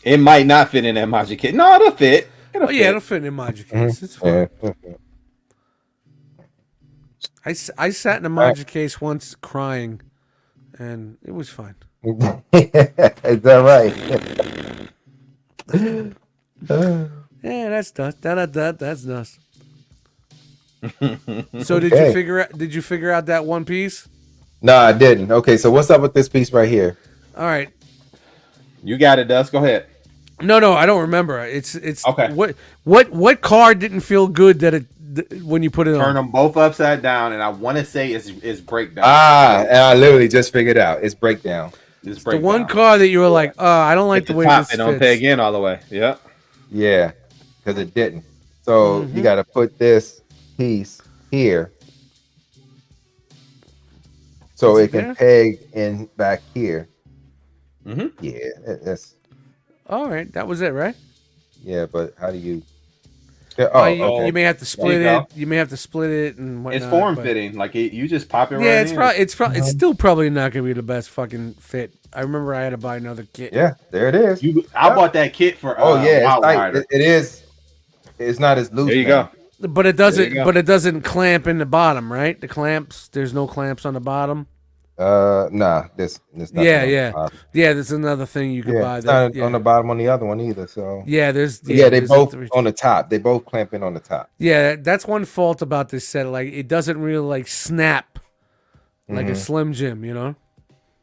It might not fit in that Magic case. No, it'll fit. It'll fit in Magic case. It's fine. I sat in a Magic case once crying, and it was fine. Is that right? Yeah, that's dust. That's dust. So did you figure out that one piece? No, I didn't. Okay, so what's up with this piece right here? All right. You got it, Dust. Go ahead. No, I don't remember. It's okay. What card didn't feel good when you put it on? Turn them both upside down, and I want to say it's breakdown. And I literally just figured it out. It's breakdown. It's the one card that you were like, I don't like the way this fits. It don't peg in all the way. Yeah. Yeah, because it didn't. So you got to put this piece here so it can peg in back here. Yeah, that's all right. That was it, right? Yeah, but how do you? You may have to split it. You may have to split it and whatnot. It's form fitting. Like you just pop it. Yeah, right it's still probably not gonna be the best fucking fit. I remember I had to buy another kit. Yeah, there it is. I bought that kit for. It is. It's not as loose. There you go. But it doesn't. But it doesn't clamp in the bottom, right? The clamps. There's no clamps on the bottom. Nah, this nothing Yeah, on the yeah, bottom. yeah. There's another thing you could Yeah, buy. it's That not on the bottom on the other one either. So yeah, there's yeah, they there's both a on the top. They both clamping on the top. yeah. That's one fault about this set. Like it doesn't really like snap like a Slim Jim. You know.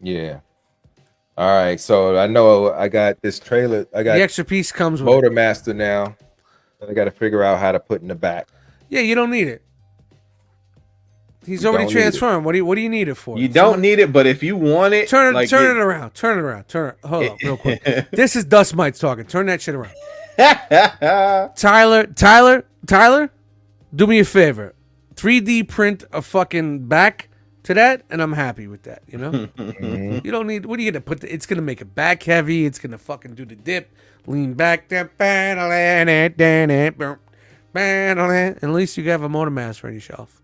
Yeah. All right. So I know I got this trailer. I got The extra piece comes with it. Motor Master now. I got to figure out how to put in the back. Yeah, you don't need it. He's You already don't need it. transformed. What do you need it for? You don't need it, but if you want it, Turn it like around. Turn it around. Hold on, real quick. This is Dust Mites talking. Turn that shit around. Tyler, do me a favor. 3D print a fucking back to that, and I'm happy with that. You know, you don't need. What are you gonna put? It's gonna make it back heavy. It's gonna fucking do the dip, lean back. At least you have a Motor Master on your shelf.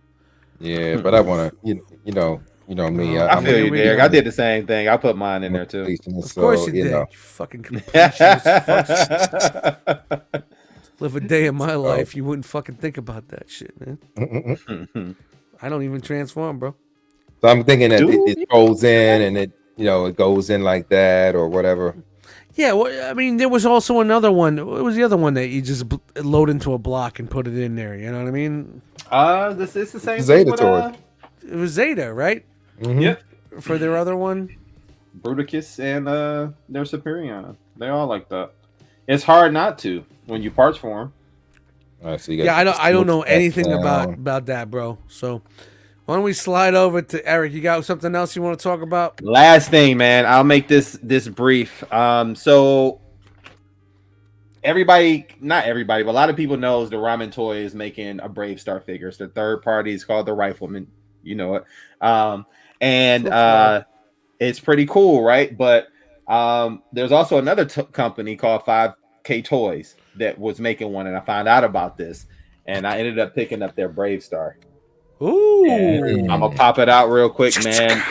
Yeah, but I want to, you know me. I feel you, we Derek. go. I did the same thing. I put mine in there too. Of course you did. know. You fucking completionist. Fuck. Live a day in my life, you wouldn't fucking think about that shit, man. I don't even transform, bro. So I'm thinking that it folds in and it goes in like that or whatever. Yeah, well, I mean, there was also another one. What was the other one that you just load into a block and put it in there? You know what I mean? This is the same Zeta thing with, Torch. It was Zeta, right? Yep. For their other one? Bruticus and their Superion. They all like that. It's hard not to when you parts for them. All right, so you got Yeah, I don't know back anything down. about that, bro. So why don't we slide over to Eric? You got something else you want to talk about? Last thing, man. I'll make this brief. So not everybody, but a lot of people knows the Ramen Toy is making a Brave Star figure. It's the third party. It's called the Rifleman. You know it. It's pretty cool, right? But there's also another company called 5K Toys that was making one, and I found out about this, and I ended up picking up their Brave Star. Ooh. And I'm gonna pop it out real quick, man.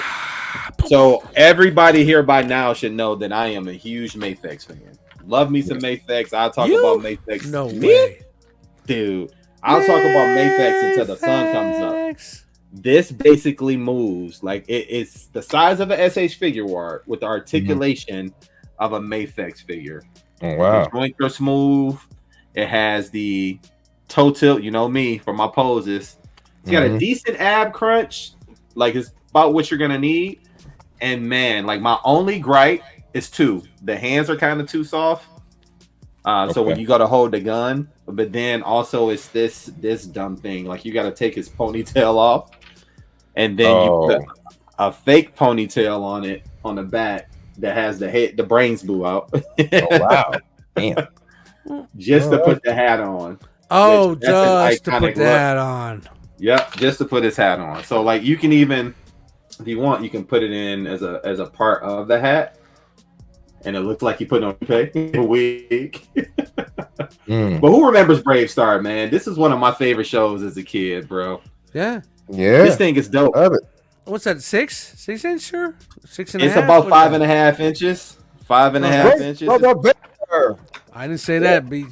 So everybody here by now should know that I am a huge Mayfex fan. Love me some Mayfex. I'll talk about Mayfex. No Me? way. Dude. I'll talk about Mayfex until the sun comes up. This basically moves like it's the size of an SH figure art with the articulation of a Mayfex figure. Oh, wow. The joints are smooth. It has the toe tilt, you know me, for my poses. It's got a decent ab crunch. Like it's about what you're gonna need. And man, like my only gripe is two. The hands are kind of too soft. So when you go to hold the gun, but then also it's this dumb thing. Like you got to take his ponytail off, and then you put a fake ponytail on it on the back that has the brains blew out. Oh, wow. Damn. Just to put the hat on. Oh, Which, that's just an to put iconic that on. Yep, just to put his hat on. So like you can even, if you want, you can put it in as a part of the hat, and it looks like you put on a wig. But who remembers Brave Star, man? This is one of my favorite shows as a kid, bro. Yeah. Yeah. This thing is dope. Love it. What's that? 6 inch, sure? 6 and a It's half? about What's that? 5.5 inches. 5.5 inches. I didn't say that. Be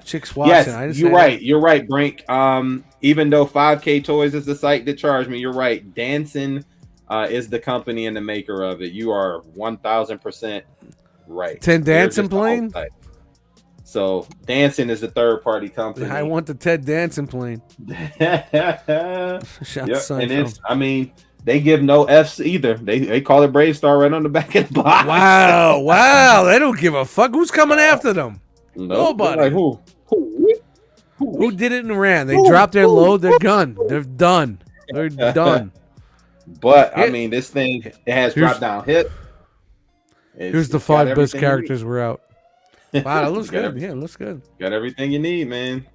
chicks watching. Yes, I didn't you're say right. that. You're right, Brink. Even though 5K Toys is the site that charged me, you're right. Dancing is the company and the maker of it. You are 1,000% right. 10 They're Dancing just the whole plane? site. So Dancing is the third party company. I want the Ted Dancing plane. Shout to and Seinfeld. it's, I mean, they give no F's either. They call it Brave Star right on the back of the box. Wow. They don't give a fuck. Who's coming after them? Nope. Nobody. Like, who? Who did it and ran? They dropped their load. They're done. They're done. They're done. But I mean, this thing it has drop down hip. Here's the it's got 5 best everything you characters we're out. Wow, that looks Got good. Yeah, it looks good. Got everything you need, man.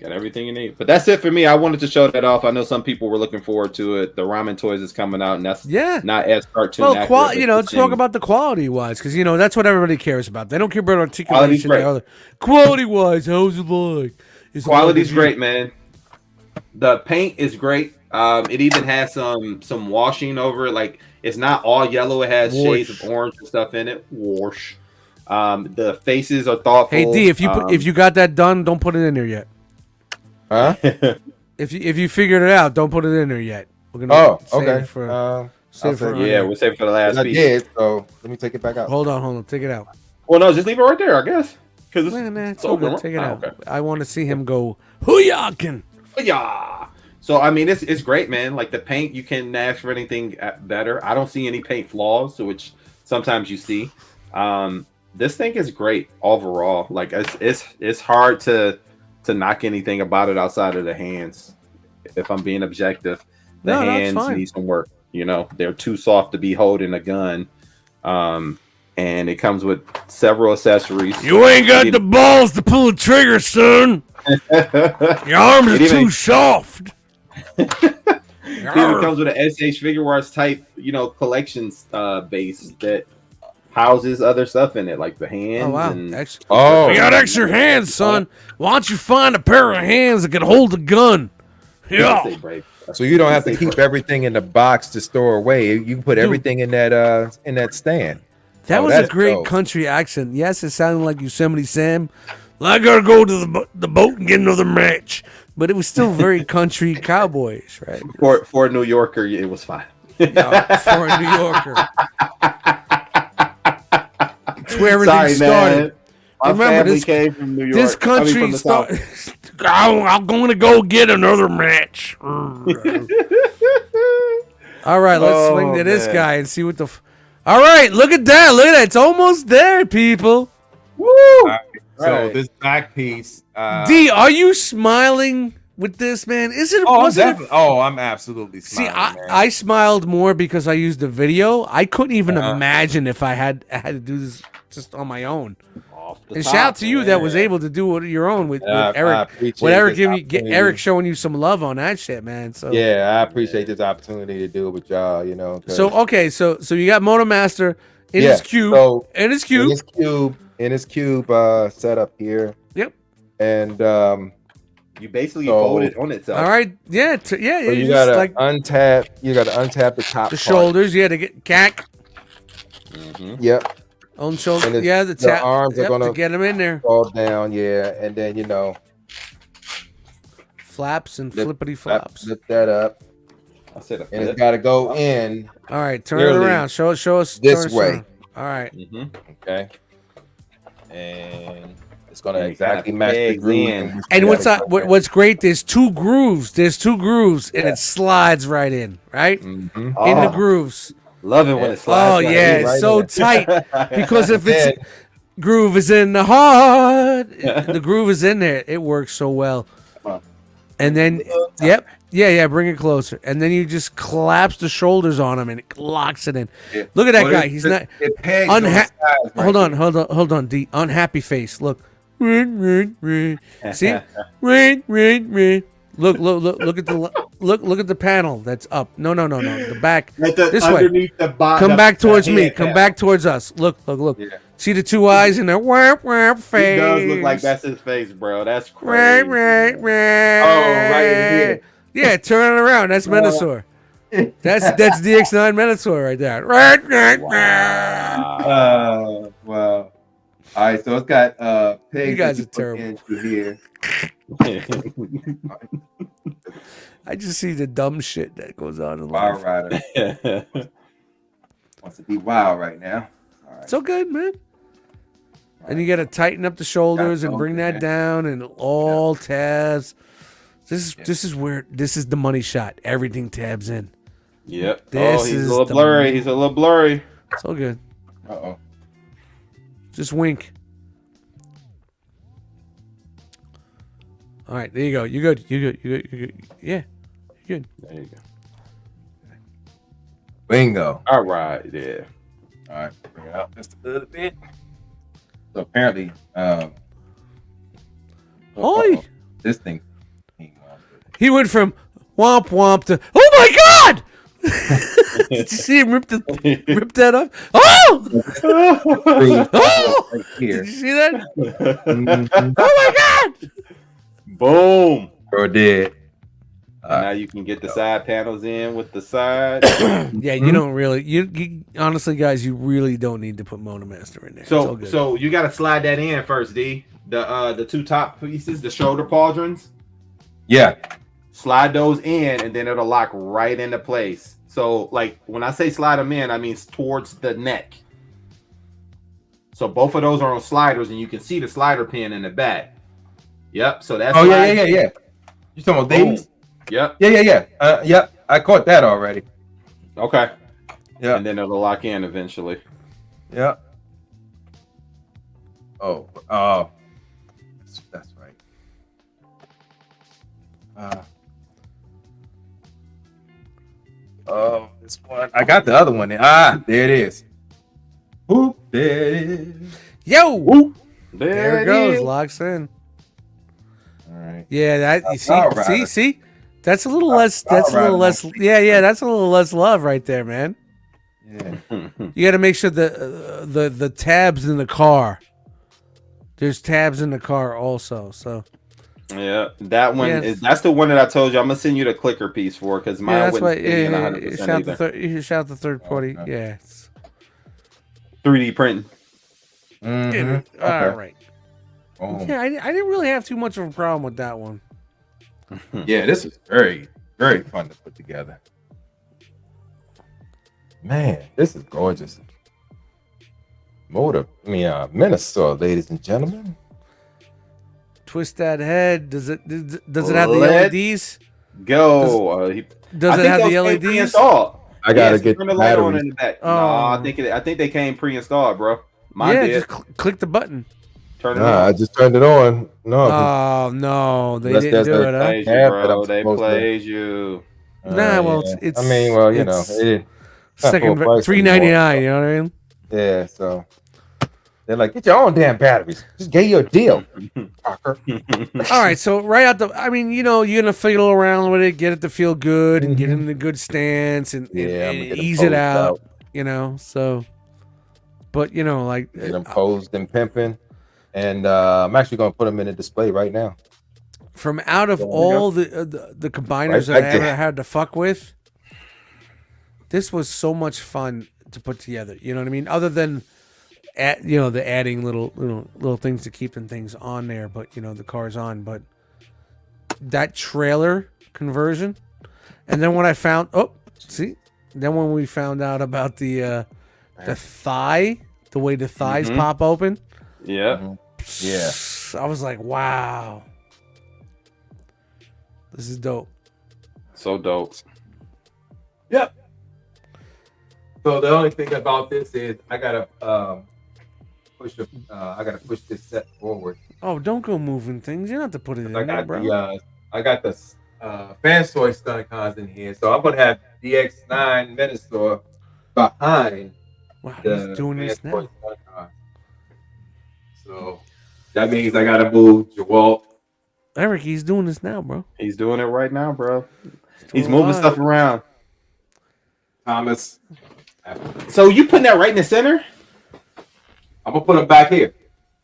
Got everything you need. But that's it for me. I wanted to show that off. I know some people were looking forward to it. The Ramen Toys is coming out, and that's not as cartoon. Well, accurate, let's talk about the quality wise, because that's what everybody cares about. They don't care about articulation. Quality's Quality wise, how's it like? Quality's great, man. The paint is great. It even has some washing over it. Like it's not all yellow. It has shades of orange and stuff in it. Wash. The faces are thoughtful. Hey D, if you got that done, don't put it in there yet. Huh? If you figured it out, don't put it in there yet. We're gonna Oh, save okay. it for, I'll save it for save on Yeah, air. we'll save it for the last I piece. did, so let me take it back out. Hold on. Take it out. Well, no, just leave it right there, I guess. Because Nah, nah, it's it's all open. good. Take it Oh, out. okay. I want to see him go hoo-yakin. Yeah. So I mean, it's great, man. Like the paint, you can ask for anything better. I don't see any paint flaws, which sometimes you see. This thing is great overall. Like it's hard to knock anything about it outside of the hands. If I'm being objective, the No, that's hands fine. need some work. You know, they're too soft to be holding a gun. And it comes with several accessories. You ain't got the balls to pull the trigger, son. Your arms are too soft. It even comes with an SH Figure Arts type, collections base that houses other stuff in it, like the hands. Oh wow! And We got extra hands, son. Why don't you find a pair of hands that can hold the gun? Yeah. So you don't have to keep everything in the box to store away. You can put everything in that stand. That was a great country accent. Yes, it sounded like Yosemite Sam. Well, I gotta go to the boat and get another match, but it was still very country cowboyish, right? For a New Yorker, it was fine. Yeah, for a New Yorker, it's where everything Sorry, started. man. My Remember, family this came from New York. This country started. I'm going to go get another match. All right, let's swing to this guy and see what the. All right, look at that! Look at that! It's almost there, people. Woo! So this back piece. D, are you smiling with this, man? Is it? I'm absolutely smiling. See, man. I smiled more because I used the video. I couldn't even imagine if I had to do this just on my own. And shout out to you that was able to do it your own with Eric. With Eric Eric showing you some love on that shit, man. So yeah, I appreciate this opportunity to do it with y'all. So okay, so you got MotoMaster in his cube, in his cube setup here. Yep. And you basically fold it on itself. All right. Yeah. So you gotta untap. You gotta untap the top. The shoulders. Yeah, to get cack. Mm-hmm. Yep. On shoulder. The arms are gonna to get them in there. Fall down. Yeah, and then flaps and flippity flops. Lift that up. I said a flip. And it's got to go in. All right, turn it around. Show us this way. All right. Okay. And it's gonna exactly match the groove. And what's great? There's two grooves. And it slides right in. Right in the grooves. Love it when it slides. Oh yeah, it's so tight. Because if it's groove is in the heart, the groove is in there. It works so well. And then, bring it closer. And then you just collapse the shoulders on him and it locks it in. Yeah. Look at that guy. He's not Hold on, D. Unhappy face. Look. See? Look at the panel that's up. No. The back. This way. Come back towards me. Come back towards us. Look. Yeah. See the two eyes in there? Face. He does look like that's his face, bro. That's crazy. Right in here. Yeah, turn it around. That's Menasor. That's DX9 Menasor right there. Wow. All right, so it's got pegs. You guys are terrible. Into here. I just see the dumb shit that goes on in Wild life. Rider wants to be wild right now. All right. It's all good, man. And you got to tighten up the shoulders and bring that down and all tabs. This is the money shot. Everything tabs in. Yep. He's a little blurry. He's a little blurry. It's all good. Uh-oh. Just wink. All right, there you go. You're good. Yeah, you're good. There you go. Bingo. All right, yeah. All right, bring it out just a little bit. So apparently, this thing. He went from womp womp to oh my god! Did you see him rip that up? Oh! Oh! Right here. Did you see that? Mm-hmm. Oh my god! Boom! Sure did. Now you can get the side panels in with the side. Yeah, you don't really. You honestly, guys, you really don't need to put MotoMaster in there. So you got to slide that in first, D. The two top pieces, the shoulder pauldrons. Yeah. slide those in, and then it'll lock right into place. So, like when I say slide them in, I mean towards the neck. So both of those are on sliders, and you can see the slider pin in the back. Yep. So that's yeah. You talking about these? Yep. Yeah. Yep. I caught that already. Okay. Yeah. And then it'll lock in eventually. Yeah. Oh, that's right. Oh, this one. I got the other one. There it is. Whoop, there it is. Yo, Whoop. there it goes. Locks in. All right. Yeah, that you see, All right. see. That's a little less. That's a little less. Yeah. That's a little less love right there, man. Yeah. You got to make sure the tabs in the car. There's tabs in the car also. So Yeah, that one Yes. is. That's the one that I told you. I'm gonna send you the clicker piece for because mine yeah, that's why. wouldn't be in Yeah, 100% shout either. shout the third party. Okay. Yeah. 3D printing. Mhm. All Okay. right. Boom. Yeah, I didn't really have too much of a problem with that one. Yeah, this is very, very fun to put together. Man, this is gorgeous. Minnesota, ladies and gentlemen. Twist that head. Does it have the Let- LEDs? Go. Does it have the those came LEDs? pre-installed. I gotta Yes, get turn the light on batteries. in the back. Oh. No, I think they came pre-installed, bro. Mine Yeah, did. just click the button. Turn it Nah, I on. just turned it on. No, Oh no, they Unless didn't there's do a- it, huh? Played you, Yeah, but bro. I'm They supposed to- played you. Nah, well, yeah. it's I mean, well, you know, it's it, not second full price $3.99. anymore. You know what I mean? Yeah, so they're like, get your own damn batteries. Just gave you a deal, Parker. All right, so right out I mean, you know, you're gonna fiddle around with it, get it to feel good, and get it in a good stance, and, Yeah, I'm and gonna get 'em ease it posed out. You know, so. But you know, like Get them posed and pimping, and I'm actually gonna put them in a display right now. from out of There we all the combiners Right that I back ever there. had to fuck with, this was so much fun to put together. You know what I mean? Other than, the adding little things to keeping things on there, but the car's on. But that trailer conversion, and then when I found, then when we found out about the thigh, the way the thighs Mhm. pop open, Yeah. Yeah. I was like, wow, this is dope. So dope. Yep. So the only thing about this is I gotta push this set forward. Oh, don't go moving things. You don't have to put it in I there, got bro. I got the Fansoy Stunicons in here, so I'm gonna have DX9 Minosaur behind Wow, the he's doing this Fansoy now. Stunicon. So that means I gotta move Jawalt. Eric, he's doing this now, bro. He's doing it right now, bro. He's doing moving live. stuff around. Thomas. So you putting that right in the center? I'm gonna put him back here.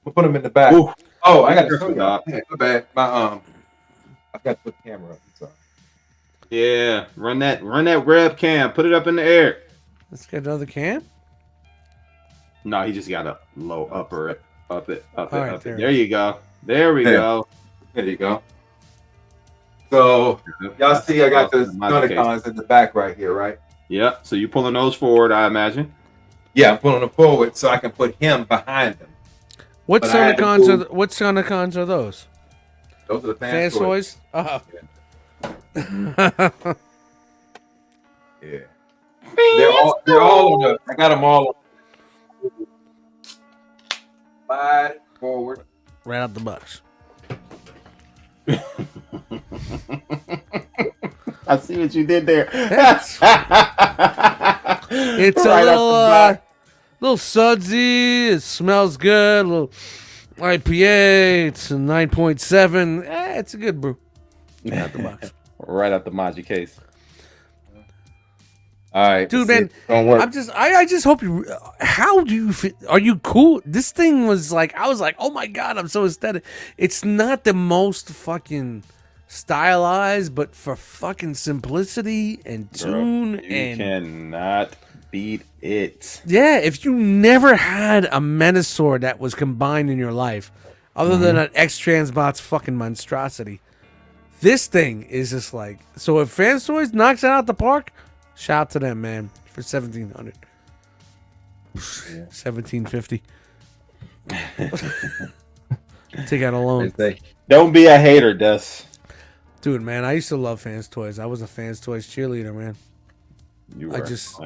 I'm gonna put him in the back. Ooh. Oh, I got to Careful, dog. My bad. I got to put the camera up. I'm sorry. Yeah. Run that rev cam. Put it up in the air. Let's get another cam. No, he just got to low upper it. Up it. All right, Up there. it. There you go. There we Yeah. go. There you go. So y'all see, I got the Stunicons in the back right here, right? Yep. So you pulling those forward, I imagine. Yeah, I'm pulling them forward so I can put him behind them. What But I had to Sonicons move- are? What Sonicons are those? Those are the Fan Fansoys. toys. Oh. Yeah. They're all on the, I got them all on. Slide forward. Right out the box. I see what you did there. It's a Right little off the little sudsy. It smells good. A little IPA. It's a 9.7. It's a good brew. Out the box. right out the Maji case. All right. Dude, let's see man, if it's gonna work. I just hope you. How do you fit? Are you cool? This thing was like, I was like, oh my god, I'm so aesthetic. It's not the most fucking stylized, but for fucking simplicity and tune You and cannot beat it. yeah, if you never had a Menosaur that was combined in your life, other than an X Transbot's fucking monstrosity, This thing is just like, so if Fans Toys knocks it out the park, shout out to them, man, for $1,700. $1,750. Take out a loan. Don't be a hater, Des. Dude, man, I used to love Fans Toys. I was a Fans Toys cheerleader, man. You were. I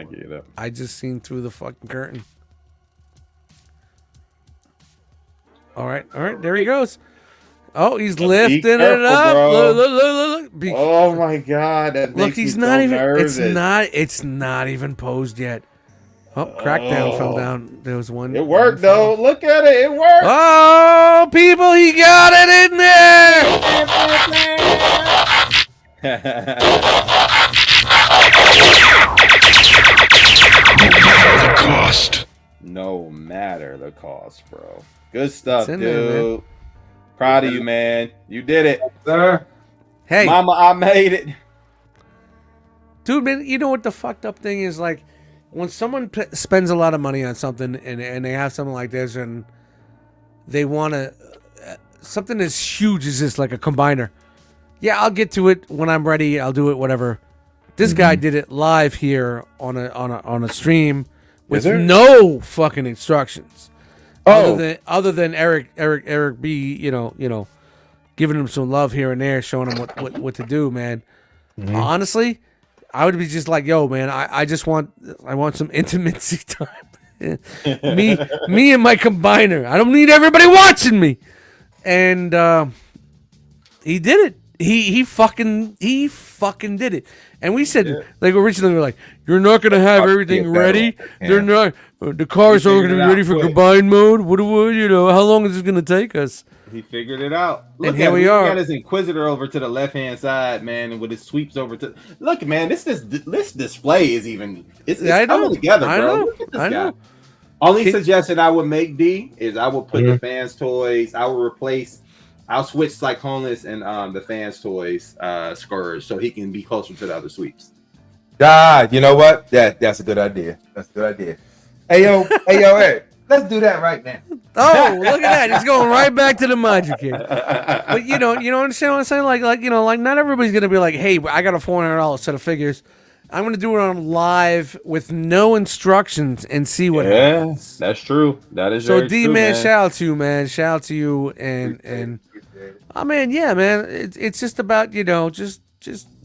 get it. I just seen through the fucking curtain. All right, there he goes. Oh, he's lifting it up. Look. Oh my God! That Look, makes he's me not so even. nervous. It's not even posed yet. Oh, Crackdown fell down. There was one. It worked though. Look at it. It worked. Oh, people, he got it in there. The cost. No matter the cost, bro. Good stuff, in dude. there, Proud of you, man. You did it, Sir. Hey, Mama. I made it. dude, man, you know what the fucked up thing is? Like, when someone spends a lot of money on something and they have something like this and they want to something as huge as this, like a combiner. Yeah, I'll get to it when I'm ready. I'll do it, whatever. This guy did it live here on a stream with no fucking instructions. Other than Eric B, you know, giving him some love here and there, showing him what to do, man. Honestly, I would be just like, yo, man, I want some intimacy time. me and my combiner. I don't need everybody watching me. And he did it. He fucking did it. And we said, like, originally we were like, you're not gonna have everything ready. They're not. The cars aren't gonna be ready for combined mode. What you know? How long is this gonna take us? He figured it out. Look and here we are. He got his Inquisitor over to the left hand side, man, and with his sweeps over to. Look, man, this display is even. It's coming together, bro. Look at this guy. Only suggestion I would make, D, is I would put the Fans Toys. I will replace. I'll switch Cyclonus and the Fans Toys Scourge so he can be closer to the other sweeps. God, you know what? That's a good idea. That's a good idea. Hey yo, Eric, let's do that right now. Oh, look at that! He's going right back to the Magic here. But you understand what I'm saying? Like not everybody's gonna be like, hey, I got a $400 set of figures. I'm gonna do it on live with no instructions and see what happens. That's true. That is so. Very D true, man, shout out to you, man. Shout out to you and. Oh man, yeah, man. It's just about just.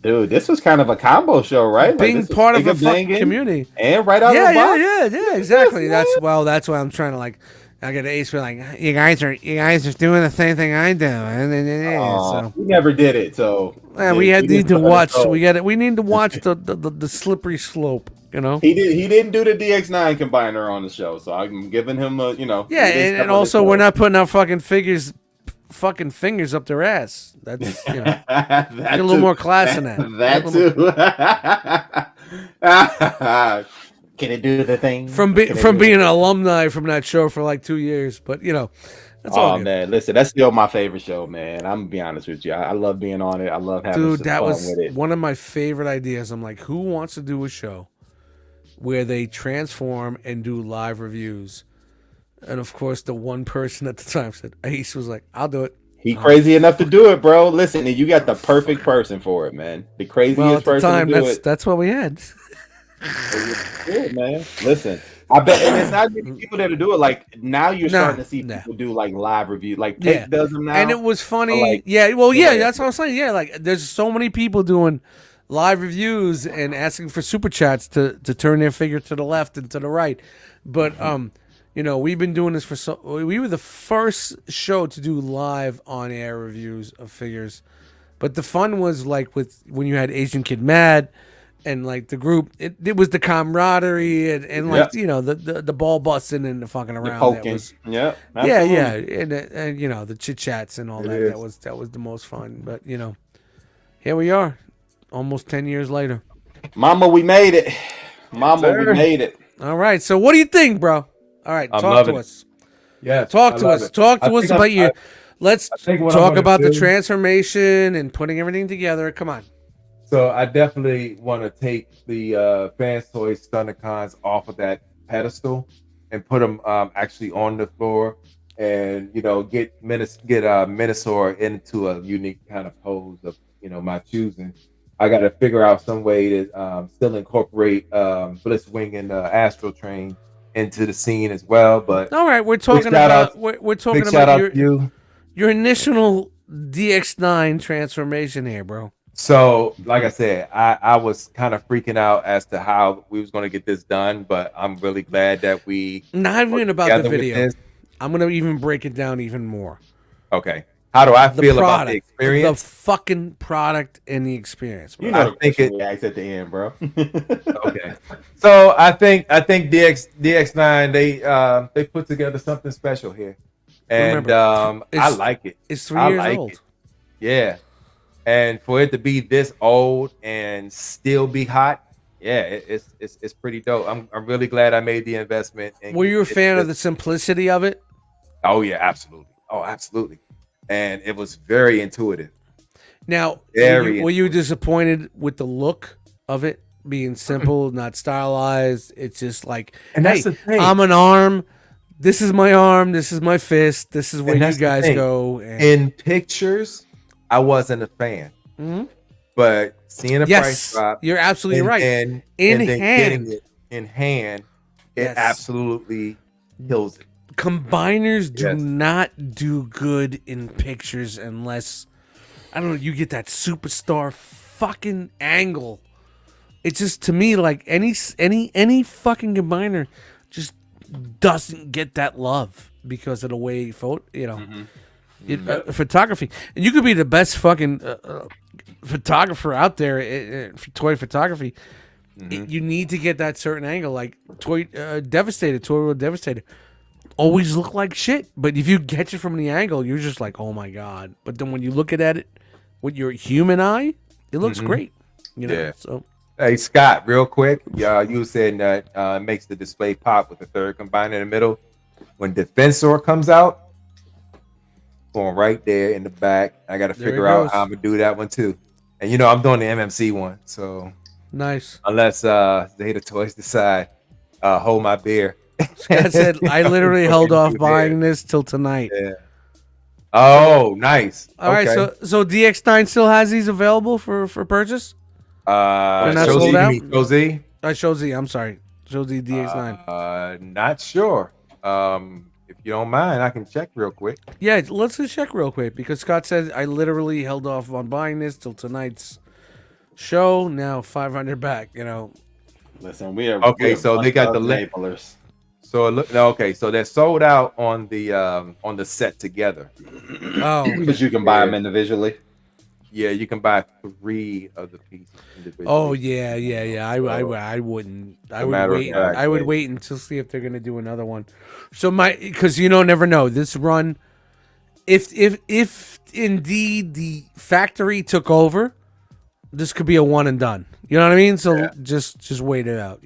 Dude, this was kind of a combo show, right? Being like part of a fucking community, and right out of the box. Yeah, exactly. That's why I'm trying to like. I get Ace be like, you guys are doing the same thing I do, and so we never did it. So we need to watch. We need to watch the slippery slope. You know, he didn't do the DX9 combiner on the show, so I'm giving him a Yeah, and also we're not putting our fucking fingers up their ass. That's get a little more class in that. That too. Can it do the thing? From being an alumni from that show for like 2 years, but that's all. Oh man, listen, that's still my favorite show, man. I'm gonna be honest with you. I love being on it. I love having some fun with it. One of my favorite ideas. I'm like, who wants to do a show where they transform and do live reviews? And of course, the one person at the time said, Ace was like, I'll do it. He crazy enough to do it, bro. Listen, you got the perfect person for it, man. The craziest person to do it. That's what we had. Good, man. Listen, I bet, and it's not even people that do it. Like now, you're starting to see people do like live reviews. Like Tate does them now, and it was funny. Like, that's what I'm saying. Yeah, like there's so many people doing live reviews and asking for super chats to turn their figure to the left and to the right. But we've been doing this we were the first show to do live on air reviews of figures. But the fun was like when you had Asian Kid Mad. And like the group, it was the camaraderie and like the ball busting and the fucking around. Yeah, and the chit chats and all that. That was the most fun. But here we are, almost 10 years later. Mama, we made it. We made it. All right. So what do you think, bro? All right, talk to us. Yeah, talk to us. Talk to us about you. Let's talk about the transformation and putting everything together. Come on. So I definitely want to take the Fans Toys Thundercons off of that pedestal and put them actually on the floor and get Minosaur into a unique kind of pose of my choosing. I got to figure out some way to still incorporate Blitzwing and Astral Train into the scene as well. But all right, we're talking about we're talking big shout about out to your initial DX9 transformation here, bro. So, like I said, I was kind of freaking out as to how we was going to get this done, but I'm really glad that we not even about together the with video. this. I'm gonna even break it down even more. Okay, how do I The feel about product, the experience? the fucking product and the experience, bro. You know, I think it reacts at the end, bro. okay. So I think DX9 they put together something special here, and Remember, I like it. It's 3 I years like old. it. Yeah, and for it to be this old and still be hot, yeah, it's pretty dope. I'm really glad I made the investment. And Were you a fan of the simplicity of it? Oh yeah, absolutely. Oh, absolutely. And it was very intuitive. Now, Very were you disappointed with the look of it being simple, not stylized? It's just like, And hey, that's the thing. I'm an arm. This is my arm. This is my fist. This is where And you that's the guys thing. go. And, In pictures, I wasn't a fan. Mhm. But seeing a price Yes, drop, you're absolutely right. and In then hand. getting it in hand, it Yes. absolutely kills it. Combiners do Yes. not do good in pictures unless, I don't know, you get that superstar fucking angle. It's just, to me, like any fucking combiner just doesn't get that love because of the way photography. And you could be the best fucking photographer out there for toy photography. You need to get that certain angle, like Toy World Devastator. Always look like shit, but if you get it from the angle, you're just like, oh my god. But then when you look at it with your human eye, it looks great. Yeah. So Hey Scott, real quick, you said that makes the display pop with the third combiner in the middle. When Defensor comes out, going right there in the back. I got to There it figure out goes. how I'm gonna do that one too. And I'm doing the MMC one, so nice. unless Zeta Toys decide, hold my beer. Scott said, I literally held off buying this till tonight. Yeah. Oh, nice. All right, so DX9 still has these available for purchase? They're not sold out? Josie? Show Z, I'm sorry. Show Z DX9. Not sure. If you don't mind, I can check real quick. Yeah, let's just check real quick because Scott said I literally held off on buying this till tonight's show. Now 500 back, Listen, we are Okay, so they got the link. enablers. So so they're sold out on the set together. Oh, But you can buy them individually. Yeah, you can buy 3 of the pieces individually. oh yeah. I wouldn't. I would matter of wait. fact, I would yeah. wait until see if they're gonna do another one. So because never know this run. If indeed the factory took over, this could be a one and done. You know what I mean? So just wait it out.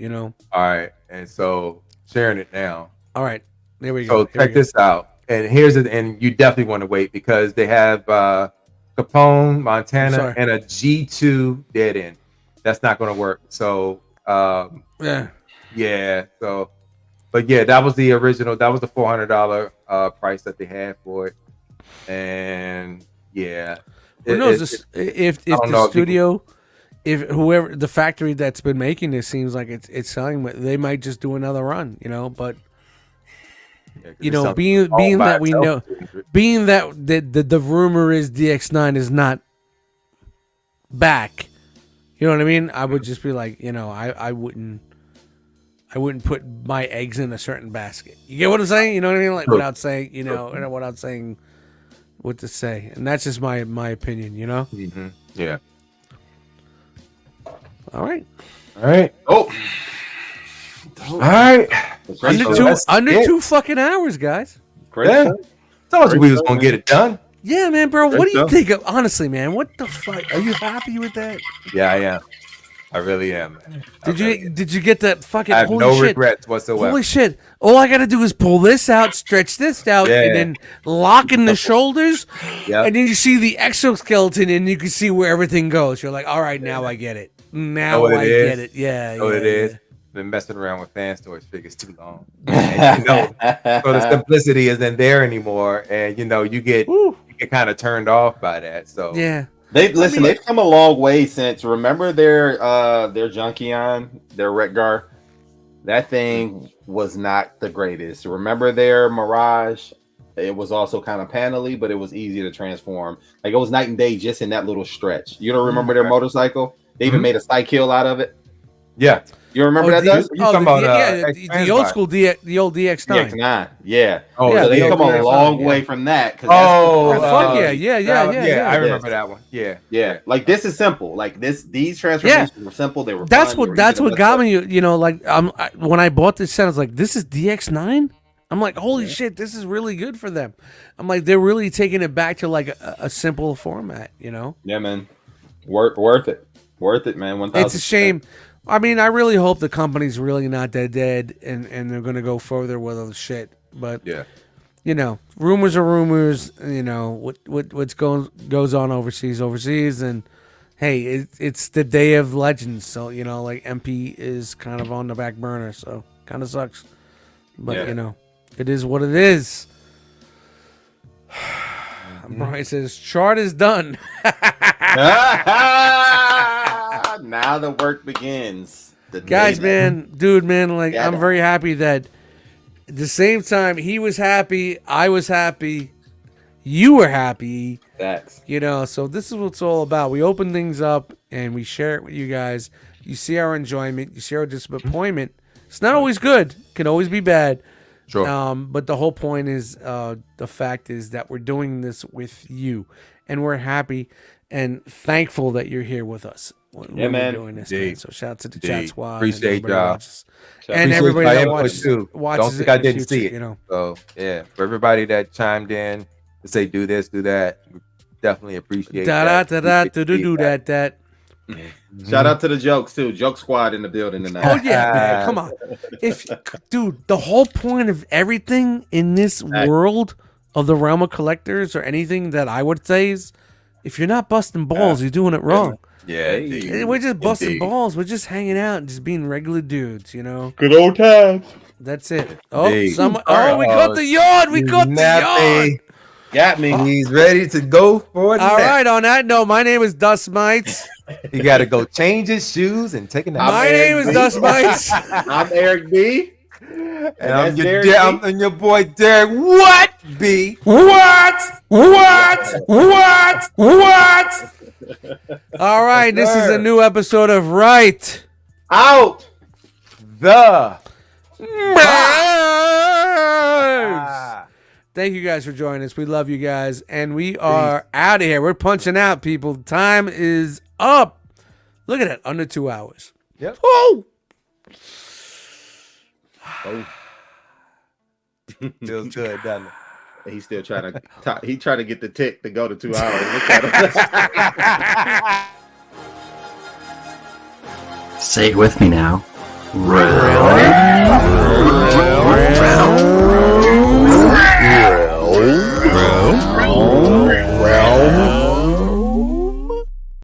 All right, and so sharing it now. All right, there we go. So check this out, and here's it. And you definitely want to wait because they have Capone, Montana, Sorry. and a G2 dead end. That's not going to work. So Yeah. yeah. So, but yeah, that was the original. That was the $400 price that they had for it, and yeah. Who knows if don't the know if studio, if whoever the factory that's been making this seems like it's selling, they might just do another run, But being that we know, being that the rumor is DX9 is not back, you know what I mean? I would just be like, I wouldn't put my eggs in a certain basket. You get what I'm saying? You know what I mean? Like without saying, without saying what to say, and that's just my opinion, Mm-hmm. Yeah. All right. All right. Oh, All right. Under 2 fucking hours, guys. great. Yeah. show. Told you we was gonna get it done. Yeah, man, bro. What do you so. think of? Honestly, man, what the fuck? Are you happy with that? Yeah, I am. I really am. Man. Did you get that fucking? I have holy no shit. regrets whatsoever. Holy shit! All I gotta do is pull this out, stretch this out, Yeah. and then lock in the shoulders, Yep. and then you see the exoskeleton, and you can see where everything goes. You're like, all right, now I get it. Now what it I is? get it. Yeah. Know what it is? been messing around with fan storage figures too long. And, you know, so the simplicity isn't there anymore, and you know, you get kind of turned off by that. So Yeah. They've come a long way since. Remember their Junkion, their Retgar? That thing was not the greatest. Remember their Mirage? It was also kind of panely, but it was easy to transform. Like it was night and day just in that little stretch. You don't remember their motorcycle? They even made a cycle out of it. yeah, You remember that? Does? You talking about the old school the old DX9. DX9, yeah. Oh, Yeah, so they the come old a DX9, long yeah. way from that. Oh, fuck yeah. I remember that one. Yeah. Like this is simple. Like these transformations were simple. They were. That's fun. what got me. You know, like when I bought this set, I was like, "This is DX9." I'm like, "Holy shit, this is really good for them." I'm like, they're really taking it back to like a simple format. You know? Yeah, man. Worth it, man. 1,000%. It's a shame. I mean, I really hope the company's really not dead, and they're gonna go further with other shit. But Yeah. you know, rumors are rumors. You know what's goes on overseas, and hey, it's the day of legends. So you know, like MP is kind of on the back burner, so kind of sucks. But you know, it is what it is. Brian says chart is done. Now the work begins. Guys, man, like I'm very happy that at the same time he was happy, I was happy, you were happy. Facts. You know, so this is what it's all about. We open things up and we share it with you guys. You see our enjoyment, you see our disappointment. It's not always good, can always be bad. Sure. But the whole point is the fact is that we're doing this with you, and we're happy and thankful that you're here with us. When Yeah, man. we're doing this, man. So shout out to the chat squad. Appreciate and everybody y'all. watches. And everybody that watches too. watches Don't think it I in the didn't future, see it. you know. So yeah, for everybody that chimed in to say do this, do that, we definitely appreciate that. That. Shout out to the jokes too. Joke squad in the building tonight. Oh yeah, man. Come on. Dude, the whole point of everything in this world of the realm of collectors or anything that I would say is if you're not busting balls, you're doing it wrong. Yeah, We're just busting balls. We're just hanging out and just being regular dudes, you know. Good old times. That's it. Oh, Indeed. we got the yawn. We got the yawn. Got me. He's ready to go for the All next. right, on that note, my name is Dust Mites. He got to go change his shoes and take a nap. My name is Dust Mites. I'm Eric B. And I'm your boy Derek. What, B? What? All right, this is a new episode of Right Out. The Thank you guys for joining us. We love you guys, and we are out of here. We're punching out, people. Time is up. Look at that, under 2 hours. Yep. Oh. Feels good, doesn't it? He's still trying to. He trying to get the tick to go to 2 hours. Look at him. Say it with me now. Round